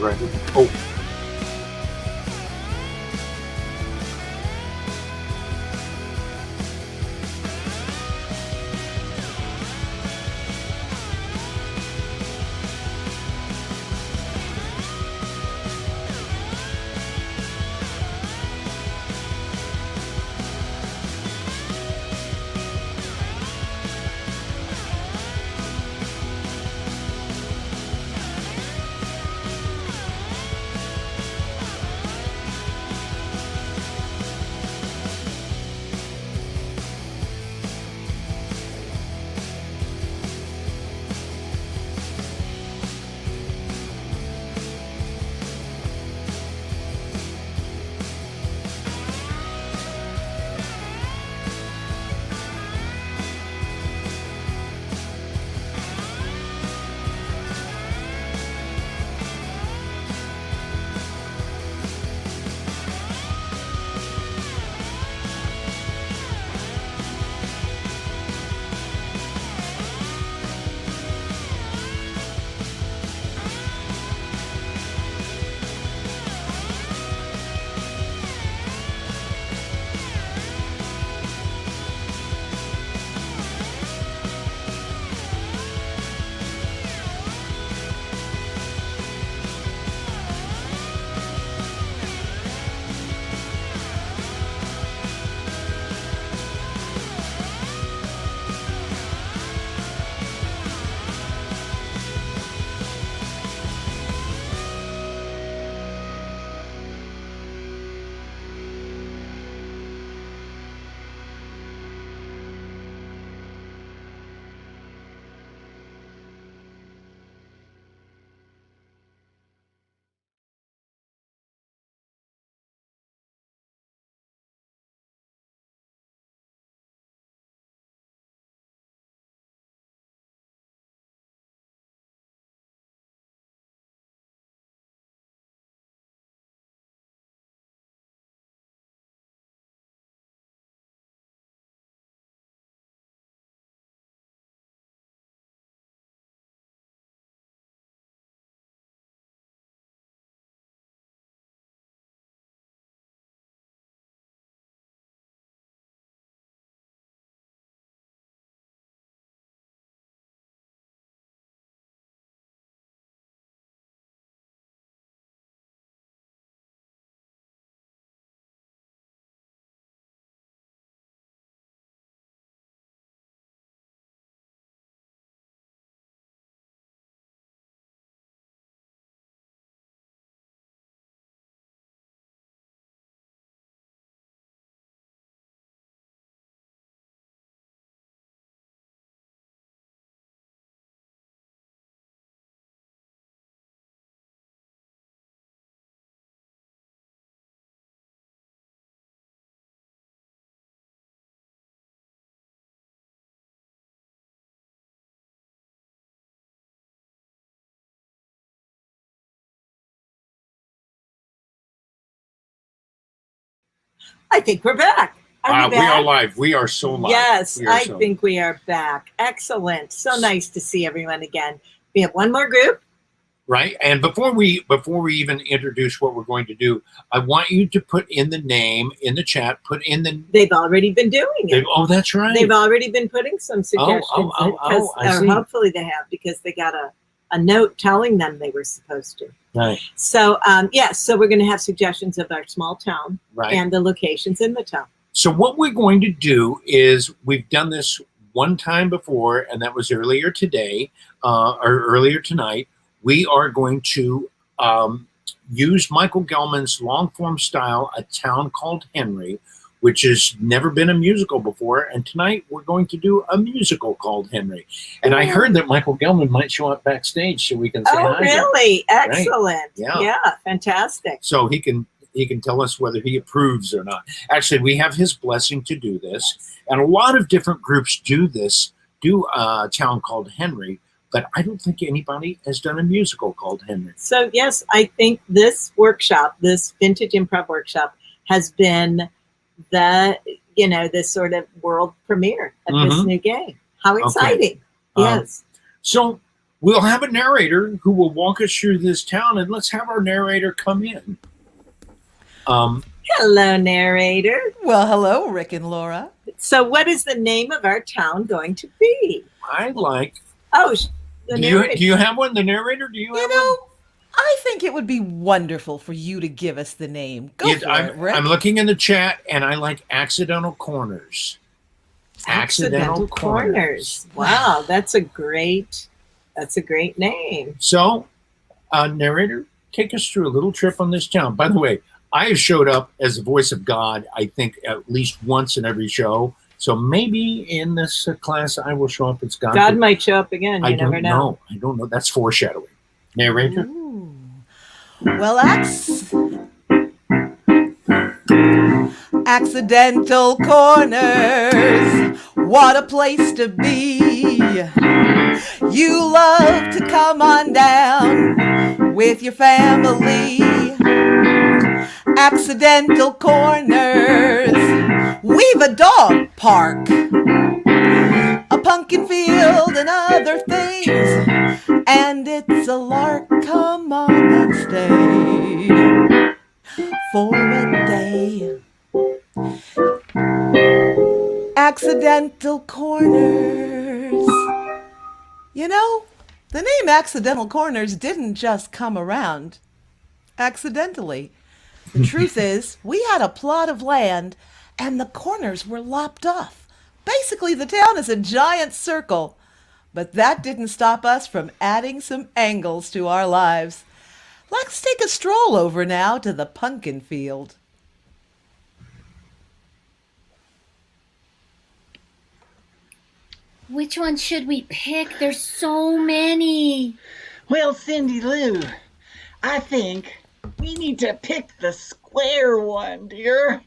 S1: Right. Oh.
S5: I think we're back. Are we
S1: We are
S5: back?
S1: live. We are so live.
S5: Yes,
S1: We are
S5: I
S1: so
S5: think we are back. Excellent. So nice to see everyone again. We have one more group.
S1: right. And before we even introduce what we're going to do, I want you to put in the name in the chat. Put in the.
S5: They've already been doing it.
S1: Oh, that's right.
S5: They've already been putting some suggestions.
S1: I see.
S5: Hopefully they have, because they got a note telling them they were supposed to.
S1: Right.
S5: So yes, so we're going to have suggestions of our small town and the locations in the town.
S1: So what we're going to do is, we've done this one time before, and that was earlier today, or earlier tonight. We are going to use Michael Gelman's long form style, A Town Called Henry, which has never been a musical before. And tonight we're going to do a musical called Henry. And I heard that Michael Gelman might show up backstage so we can say hi.
S5: Oh, really? Excellent.
S1: Right?
S5: Yeah, fantastic.
S1: So he can tell us whether he approves or not. Actually, we have his blessing to do this. And a lot of different groups do A Town Called Henry, but I don't think anybody has done a musical called Henry.
S5: So yes, I think this workshop, this vintage improv workshop, has been this sort of world premiere of this new game. How exciting.
S1: Okay.
S5: Yes.
S1: So we'll have a narrator who will walk us through this town, and let's have our narrator come in.
S5: Hello, narrator.
S19: Well, hello, Rick and Laura.
S5: So what is the name of our town going to be?
S1: I like...
S5: Oh, the narrator.
S1: Do you have one, the narrator? Do you have one?
S19: I think it would be wonderful for you to give us the name. Go for it, Rick.
S1: I'm looking in the chat, and I like Accidental Corners. Accidental Corners.
S5: Wow, that's a great name.
S1: So, narrator, take us through a little trip on this town. By the way, I have showed up as the voice of God, I think, at least once in every show. So maybe in this class, I will show up as God.
S5: God might show up again. You never know.
S1: I don't know. That's foreshadowing. Narrator?
S19: Ooh. Well, Accidental Corners, what a place to be. You love to come on down with your family. Accidental Corners, we've a dog park, a pumpkin field and other things, and it's a lark. Come on and stay for a day. Accidental Corners. You know, the name Accidental Corners didn't just come around accidentally. The truth is, we had a plot of land and the corners were lopped off. Basically, the town is a giant circle. But that didn't stop us from adding some angles to our lives. Let's take a stroll over now to the pumpkin field.
S8: Which one should we pick? There's so many.
S22: Well, Cindy Lou, I think we need to pick the square one, dear.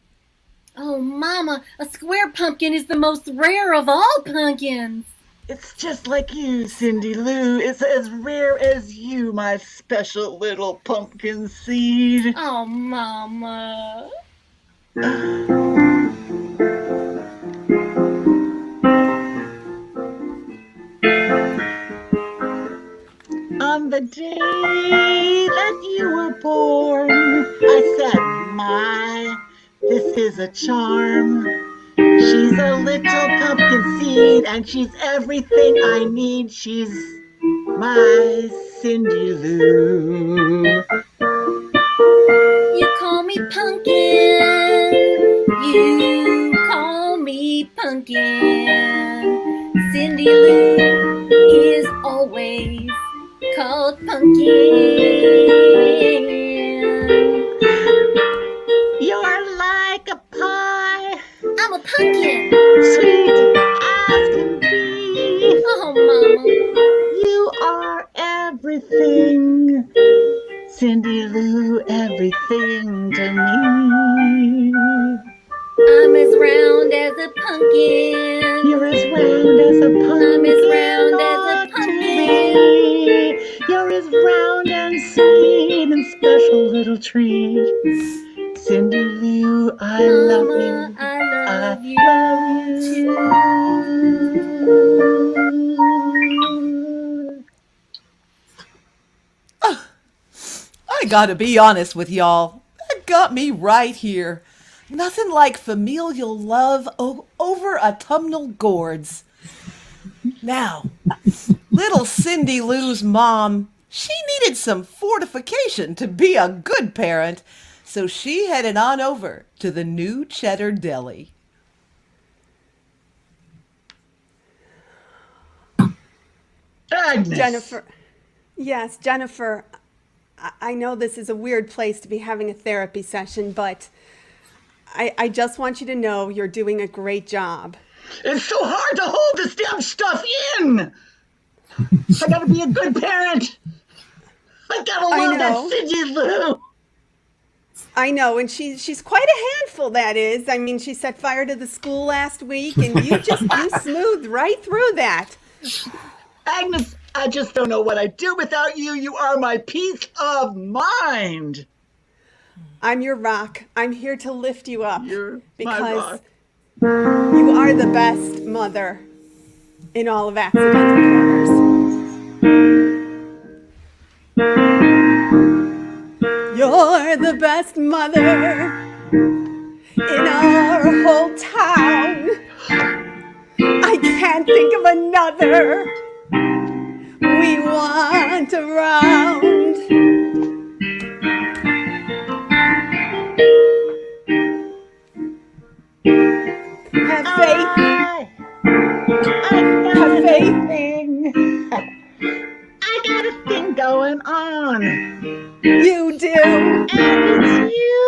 S8: Oh, Mama, a square pumpkin is the most rare of all pumpkins.
S22: It's just like you, Cindy Lou. It's as rare as you, my special little pumpkin seed.
S8: Oh, Mama.
S22: On the day that you were born, I said, my, this is a charm. She's a little pumpkin seed, and she's everything I need. She's my Cindy Lou.
S8: You call me pumpkin. You call me pumpkin. Cindy Lou is always called pumpkin.
S22: You're like a pie.
S8: I'm a pumpkin.
S22: Sweet as can be.
S8: Oh, Mama.
S22: You are everything. Cindy Lou, everything to me.
S8: I'm as round as a pumpkin.
S22: You're as round as a pumpkin.
S8: I'm as round as a pumpkin.
S22: You're as round and sweet and special little treat. Cindy Lou, I love you.
S8: I love you too.
S19: I gotta be honest with y'all. That got me right here. Nothing like familial love over autumnal gourds. Now, little Cindy Lou's mom, she needed some fortification to be a good parent, so she headed on over to the new Cheddar Deli.
S22: Agnes.
S10: Jennifer. Yes, Jennifer. I know this is a weird place to be having a therapy session, but I just want you to know you're doing a great job.
S22: It's so hard to hold this damn stuff in. I gotta be a good parent. I gotta love that Cindy Lou.
S10: I know, and she's quite a handful, that is. I mean, she set fire to the school last week, and you smoothed right through that.
S22: Agnes, I just don't know what I'd do without you. You are my peace of mind.
S10: I'm your rock. I'm here to lift you up.
S22: You're
S10: because
S22: my rock.
S10: You are the best mother in all of Accidental Corners. are the best mother in our whole town. I can't think of another we want around. Have faith. Have faith.
S22: I got a thing going on.
S10: You do.
S22: And it's you,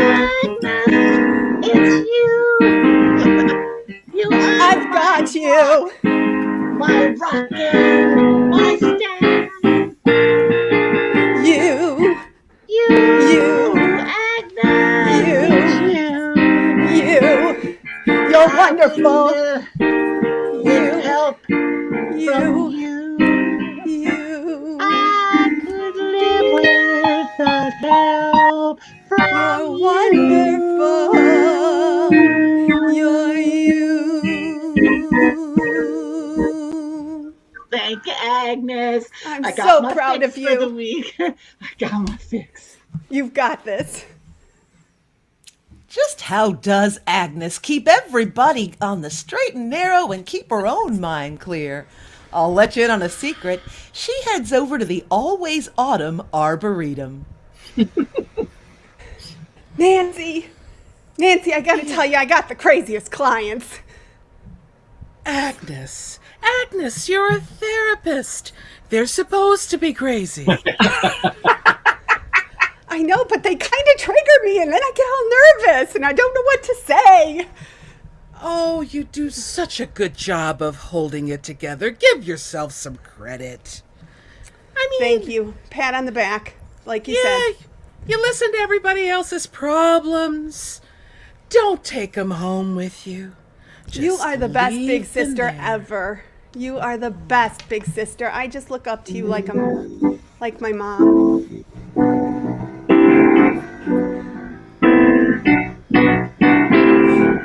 S22: Agnes. It's you. You are
S10: I've got you.
S22: my rockin', my stand.
S10: You,
S22: Agnes.
S10: you're wonderful.
S22: With help from you. I could live without help from
S10: wonderful. You're you.
S22: Thank you, Agnes.
S10: I'm
S22: I got
S10: so
S22: my
S10: proud
S22: fix
S10: of you.
S22: for the week. I got my fix.
S10: You've got this.
S6: Just how does Agnes keep everybody on the straight and narrow and keep her own mind clear? I'll let you in on a secret. She heads over to the Always Autumn Arboretum.
S10: Nancy, I gotta tell you, I got the craziest clients.
S14: Agnes, you're a therapist. They're supposed to be crazy.
S10: I know, but they kind of trigger me, and then I get all nervous, and I don't know what to say.
S14: Oh, you do such a good job of holding it together. Give yourself some credit.
S10: Thank you. Pat on the back, like you said.
S14: You listen to everybody else's problems. Don't take them home with you.
S10: You are the best big
S14: leave them
S10: sister
S14: there.
S10: ever. You are the best big sister. I just look up to you like my mom.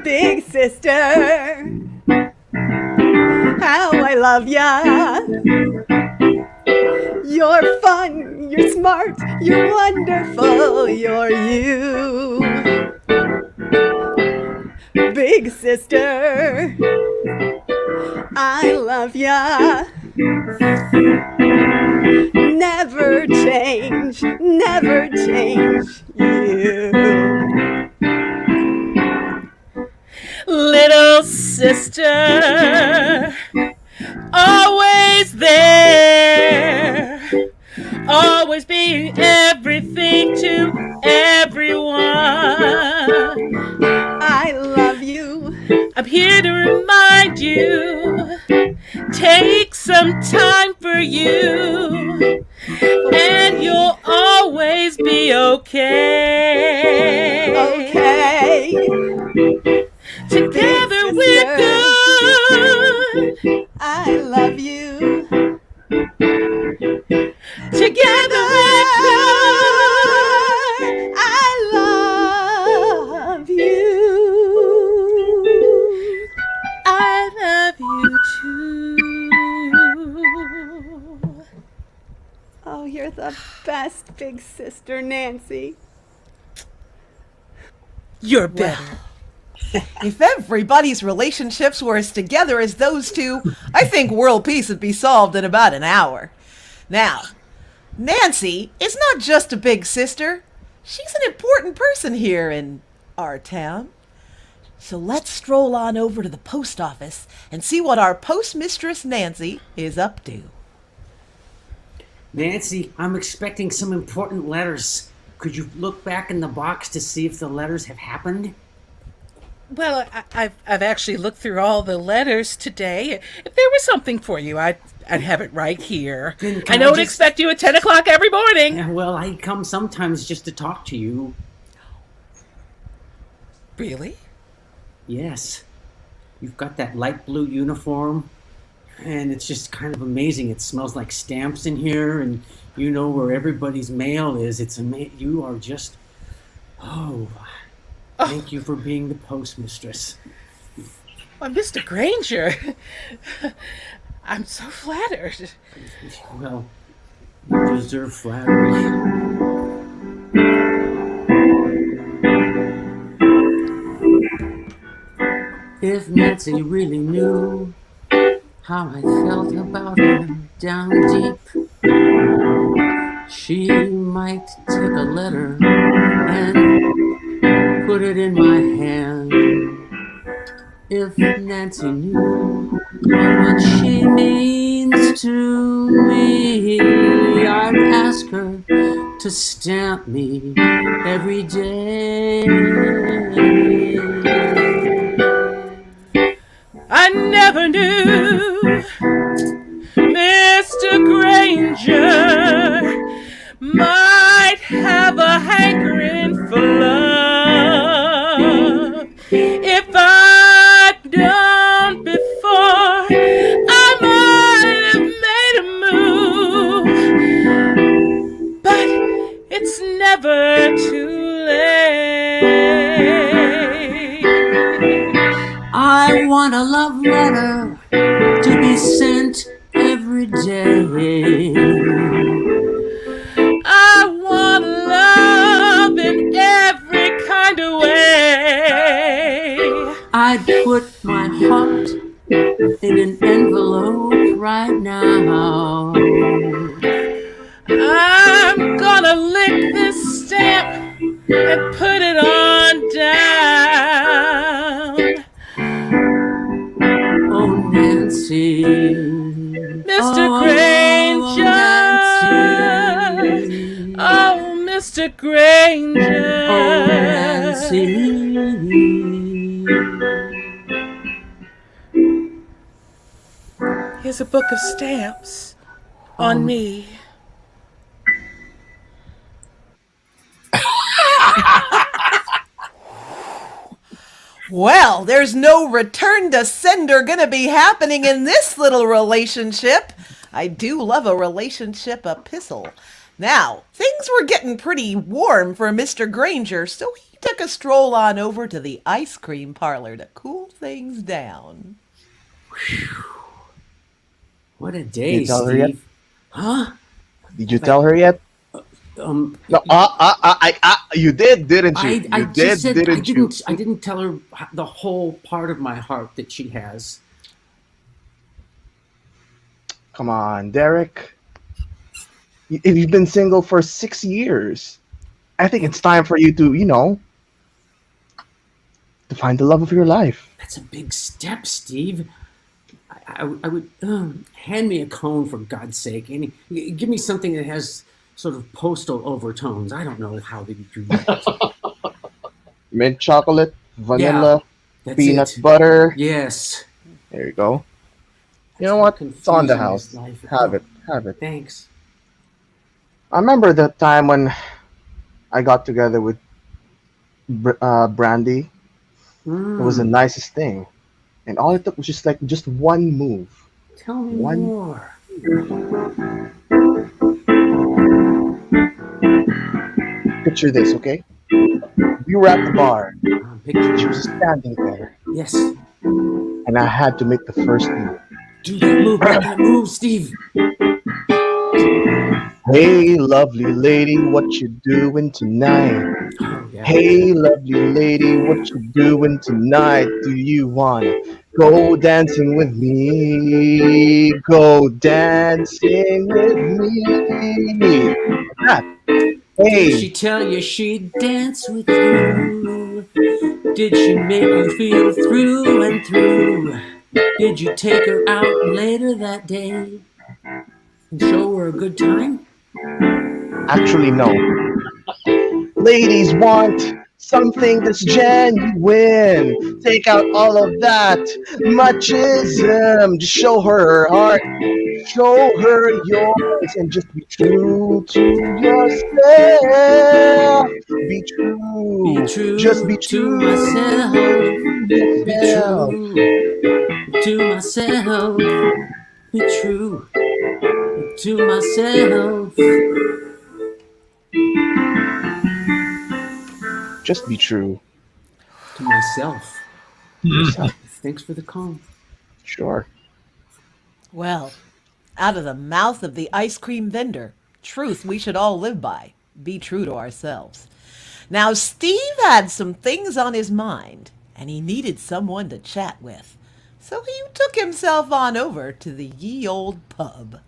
S10: Big sister, how I love ya. You're fun, you're smart, you're wonderful, you're you. Big sister, I love ya. Never change you.
S14: Little sister, always there, always being everything to everyone.
S10: I love you.
S14: I'm here to remind you, take some time for you, and you'll always be okay.
S10: Okay.
S14: Together we're good.
S10: I love you.
S14: Together we're good.
S10: I love you.
S14: I love you too.
S10: Oh, you're the best big sister, Nancy.
S14: You're better.
S6: If everybody's relationships were as together as those two, I think world peace would be solved in about an hour. Now, Nancy is not just a big sister. She's an important person here in our town. So let's stroll on over to the post office and see what our postmistress Nancy is up to.
S23: Nancy, I'm expecting some important letters. Could you look back in the box to see if the letters have happened?
S14: Well, I've actually looked through all the letters today. If there was something for you, I'd have it right here. I don't expect you at 10 o'clock every morning.
S23: Yeah, well, I come sometimes just to talk to you.
S14: Really?
S23: Yes. You've got that light blue uniform, and it's just kind of amazing. It smells like stamps in here, and you know where everybody's mail is. It's you are just... Oh... Thank you for being the postmistress.
S14: Well, Mr. Granger, I'm so flattered.
S23: Well, you deserve flattery. If Nancy really knew how I felt about her down deep, she might take a letter and put it in my hand. If Nancy knew how much she means to me, I'd ask her to stamp me every day.
S14: I never knew Mr. Granger might have a hankering for love. If I'd known before, I might have made a move. But it's never too late.
S23: I want a love letter to be sent every day.
S14: I want love in every kind of way.
S23: I'd put my heart in an envelope right now.
S14: I'm gonna lick this stamp and put it on down.
S23: Oh, Nancy.
S14: Mr. Granger. Oh, Mr. Granger.
S23: Oh, Nancy.
S14: Here's a book of stamps on me.
S6: Well, there's no return to sender gonna be happening in this little relationship. I do love a relationship epistle. Now, things were getting pretty warm for Mr. Granger, so he took a stroll on over to the ice cream parlor to cool things down.
S23: What a day,
S2: Did you tell her yet?
S23: Steve. Huh?
S2: Did you tell her yet? No, you did, didn't you?
S23: I
S2: You
S23: just
S2: did,
S23: said
S2: didn't you?
S23: I didn't tell her the whole part of my heart that she has.
S2: Come on, Derek. You've been single for 6 years. I think it's time for you to, to find the love of your life.
S23: That's a big step, Steve. I would hand me a cone, for God's sake, and give me something that has sort of postal overtones. I don't know how they do that.
S2: Mint chocolate, vanilla,
S23: that's
S2: peanut
S23: it.
S2: butter.
S23: Yes.
S2: There you go. You know what? It's on the house. Have it. Have it.
S23: Thanks.
S2: I remember the time when I got together with Brandy. It was the nicest thing. And all it took was just one move.
S23: Tell me
S2: One.
S23: more.
S2: Picture this, okay? We were at the bar. She was standing there.
S23: Yes.
S2: And I had to make the first move.
S23: Do that move, make that move, Steve.
S2: Hey, lovely lady, what you doing tonight? Hey, lovely lady, what you doing tonight? Do you wanna go dancing with me? Go dancing with me. Like that. Hey.
S23: Did she tell you she'd dance with you? Did she make you feel through and through? Did you take her out later that day and show her a good time?
S2: Actually, no. Ladies want something that's genuine. Take out all of that machism. Just show her her heart. Show her yours and just be true to yourself. Be true.
S23: Be true.
S2: Just be
S23: to
S2: true
S23: myself. Be
S2: yourself.
S23: true to myself. Be true to myself.
S2: Just be true
S23: to myself.
S2: Yourself.
S23: Thanks for the call.
S2: Sure.
S6: Well, out of the mouth of the ice cream vendor, truth we should all live by. Be true to ourselves. Now, Steve had some things on his mind. and he needed someone to chat with. So he took himself on over to the ye old pub.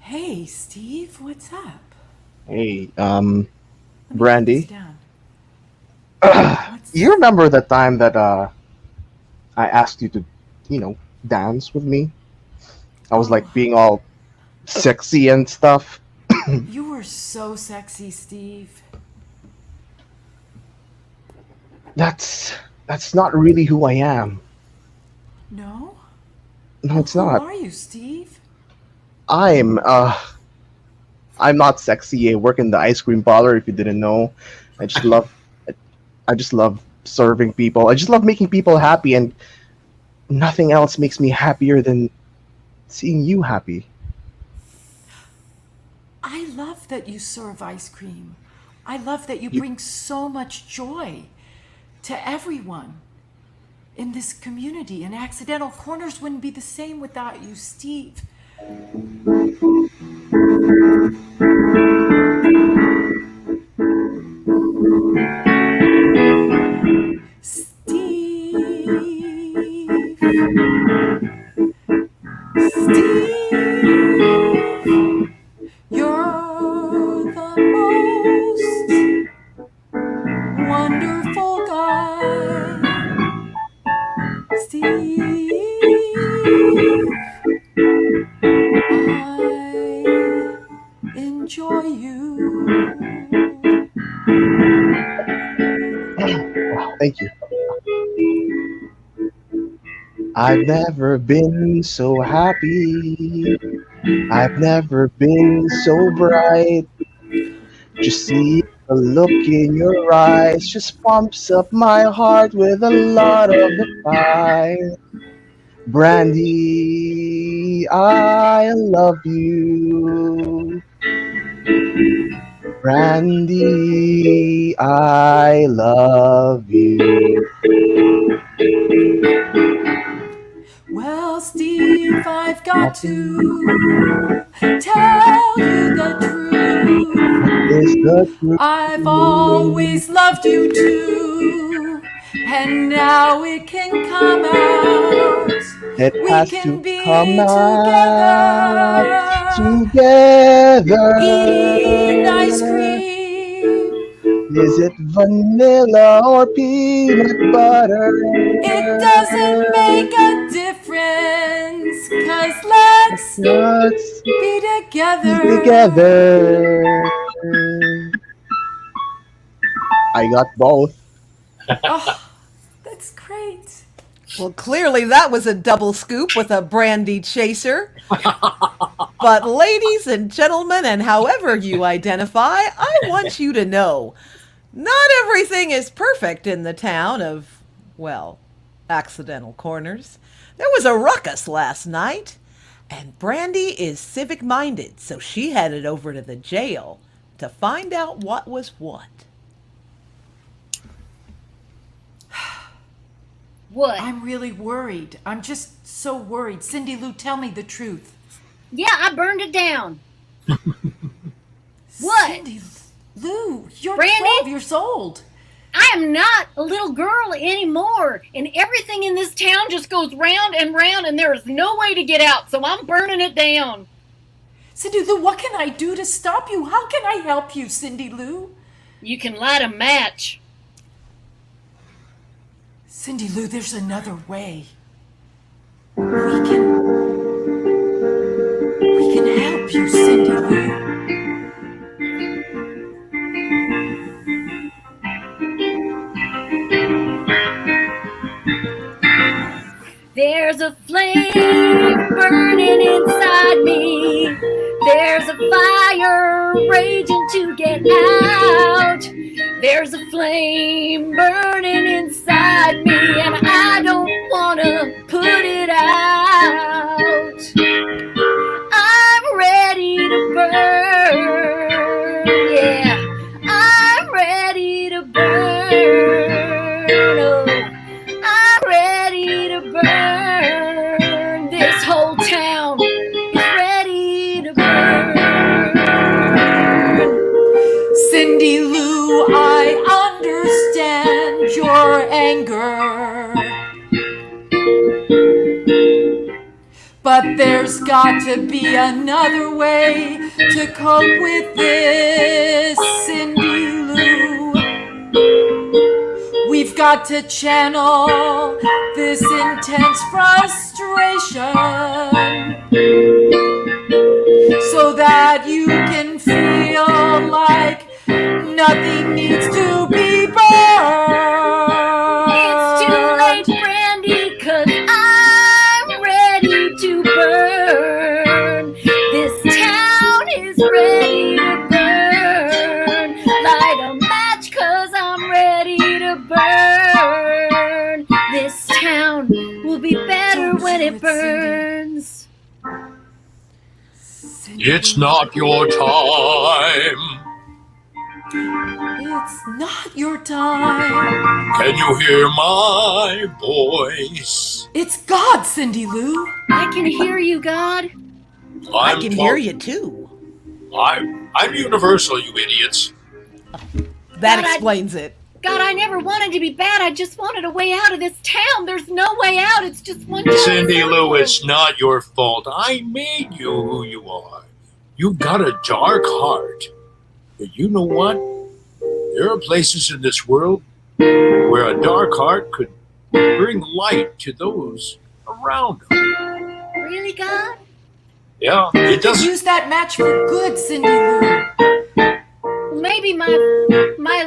S11: Hey, Steve, what's up?
S2: Hey,
S11: Let me put this
S2: Brandy.
S11: down.
S2: You remember the time that I asked you to, dance with me? I was like being all sexy and stuff.
S11: You were so sexy, Steve.
S2: That's not really who I am.
S11: No?
S2: No, it's
S11: Who
S2: not.
S11: are you, Steve?
S2: I'm I'm not sexy. I work in the ice cream parlor. If you didn't know, I just love I just love serving people. I just love making people happy, and nothing else makes me happier than seeing you happy.
S11: I love that you serve ice cream. I love that you
S2: You-
S11: bring so much joy to everyone in this community, and Accidental Corners wouldn't be the same without you, Steve. Steve. Steve. You're the most wonderful guy. Steve. I enjoy you.
S2: Thank you. I've never been so happy. I've never been so bright. Just see the look in your eyes just pumps up my heart with a lot of the fire. Brandy, I love you. Brandy, I love you.
S11: Well, Steve, I've got to tell you the truth.
S2: Is the truth.
S11: I've always loved you too, and now it can come out.
S2: It
S11: We
S2: has to
S11: can
S2: come
S11: be
S2: out
S11: together,
S2: together.
S11: eating ice cream.
S2: Is it vanilla or peanut butter?
S11: It doesn't make a difference, 'cause let's
S2: Let's
S11: be
S2: be
S11: together.
S2: together. I got both.
S11: Oh, that's great.
S6: Well, clearly that was a double scoop with a brandy chaser. But ladies and gentlemen, and however you identify, I want you to know, not everything is perfect in the town of, well, Accidental Corners. There was a ruckus last night, and Brandy is civic-minded, so she headed over to the jail to find out what was what.
S8: What?
S11: I'm really worried. I'm just so worried. Cindy Lou, tell me the truth.
S8: Yeah, I burned it down. What?
S11: Cindy Lou, you're
S8: Brandy?
S11: 12 years old.
S8: I am not a little girl anymore, and everything in this town just goes round and round, and there is no way to get out, so I'm burning it down.
S11: Cindy Lou, what can I do to stop you? How can I help you, Cindy Lou?
S8: You can light a match.
S11: Cindy Lou, there's another way. We can help you, Cindy Lou.
S8: There's a flame burning inside me. There's a fire raging to get out. There's a flame burning inside me, and I don't want to put it out. I'm ready to burn, yeah. I'm ready to burn, oh. I'm ready to burn. This whole town is ready to burn.
S11: Cindy But there's got to be another way to cope with this, Cindy Lou. We've got to channel this intense frustration so that you can feel like nothing needs to be burned.
S8: It's too late, Brandy, 'cause I'm ready to burn. This town is ready to burn. Light a match, 'cause I'm ready to burn. This town will be better when it burns.
S1: It's not your time.
S11: It's not your time.
S1: Can you hear my voice?
S11: It's God, Cindy Lou.
S8: I can hear you, God.
S6: I can hear you too.
S1: I'm universal, you idiots.
S6: That
S8: God,
S6: explains it.
S8: God, I never wanted to be bad. I just wanted a way out of this town. There's no way out. It's just one giant
S1: Cindy
S8: circle.
S1: Lou, it's not your fault. I made you who you are. You've got a dark heart. But you know what? There are places in this world where a dark heart could bring light to those around them.
S8: Really, God?
S1: Yeah,
S11: You
S1: it
S11: could
S1: doesn't.
S11: use that match for good, Cindy Lou.
S8: Well, maybe my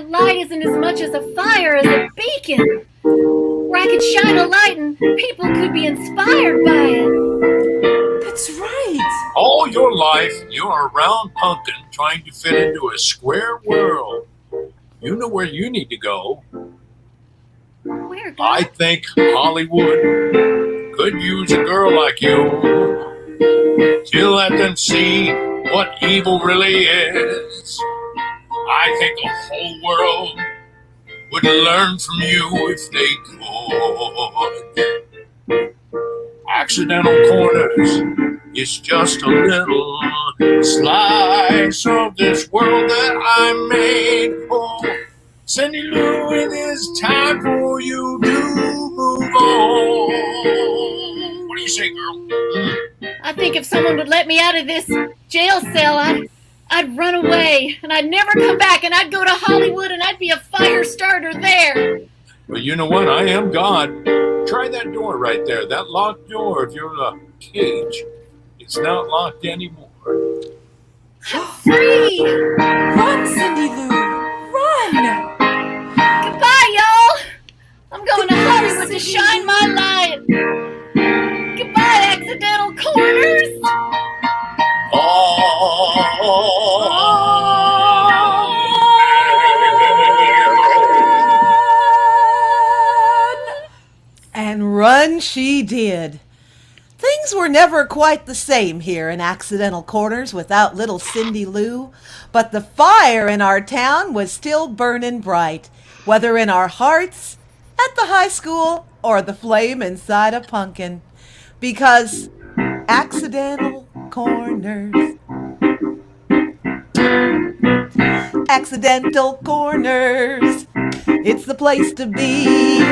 S8: light isn't as much as a fire as a beacon, where I could shine a light and people could be inspired by it.
S11: That's right.
S1: All your life, you're a round pumpkin trying to fit into a square world. You know where you need to go.
S8: Where, God?
S1: I think Hollywood could use a girl like you to let them see what evil really is. I think the whole world would learn from you if they could. Accidental Corners is just a little slice of this world that I made. Oh, Cindy Lou, it is time for you to move on. What do you say, girl?
S8: I think if someone would let me out of this jail cell, I'd run away and I'd never come back, and I'd go to Hollywood and I'd be a fire starter there.
S1: Well, you know what? I am God. Try that door right there. That locked door of your cage. It's not locked anymore.
S8: Free!
S11: Run, Cindy Lou. Run!
S8: Goodbye, y'all! I'm going to Hollywood to shine my light. Goodbye, Accidental Corners!
S6: And run she did. Things were never quite the same here in Accidental Corners without little Cindy Lou, but the fire in our town was still burning bright, whether in our hearts, at the high school, or the flame inside a pumpkin, because Accidental Corners. Accidental Corners, it's the place to be.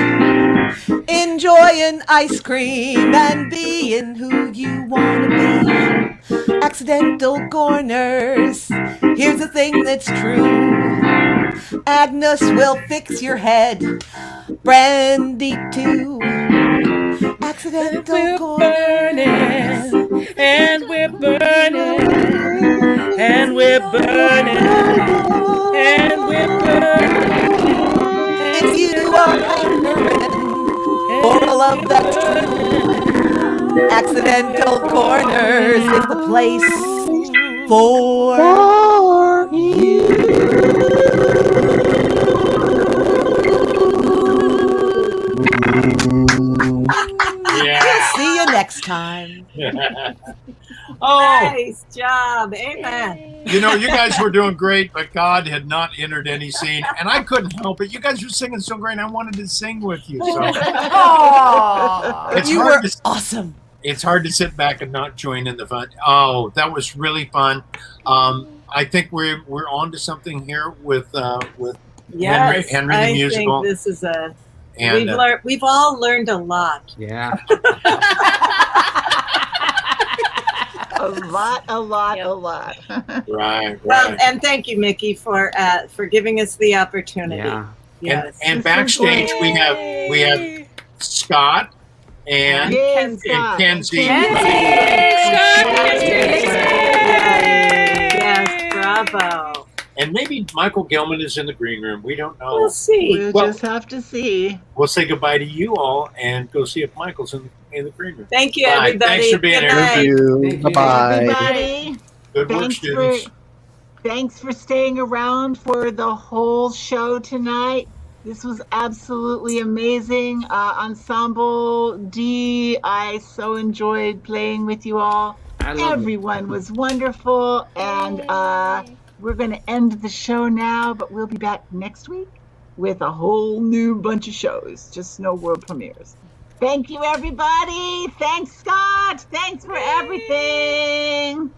S6: Enjoying ice cream and being who you want to be. Accidental Corners, here's the thing that's true. Agnes will fix your head, Brandy too. Accidental Corners,
S14: and we're burning, and we're burning, and we're burning.
S6: If you are hungering for a love that's true, Accidental Corners is the place for you.
S1: Yeah.
S6: We'll see you next time.
S1: Oh,
S5: Nice job. Amen.
S1: you know, you guys were doing great, but God had not entered any scene, and I couldn't help it. You guys were singing so great, I wanted to sing with you. So
S6: You were awesome.
S1: It's hard to sit back and not join in the fun. Oh, that was really fun. I think we're on to something here with
S5: Yes,
S1: Henry the musical.
S5: I think this is a.
S1: And,
S5: we've all learned a lot.
S23: Yeah.
S13: A lot.
S1: Right.
S5: Well, and thank you, Mickey, for giving us the opportunity.
S23: Yeah.
S5: Yes.
S1: And backstage we have Scott and Kenzie.
S5: Yes, bravo.
S1: And maybe Michael Gilman is in the green room. We don't know.
S5: We'll see.
S13: We'll just have to see.
S1: We'll say goodbye to you all and go see if Michael's in the green room.
S5: Thank you,
S1: Bye.
S5: everybody.
S1: Thanks for being
S5: Good
S1: here.
S5: night.
S2: Thank you.
S23: Thank you.
S2: Bye-bye.
S13: Everybody,
S1: Good work, students.
S13: thanks for staying around for the whole show tonight. This was absolutely amazing. Ensemble D, I so enjoyed playing with you all. Everyone was wonderful. And we're going to end the show now, but we'll be back next week with a whole new bunch of shows, just no world premieres. Thank you, everybody. Thanks, Scott. Thanks for everything.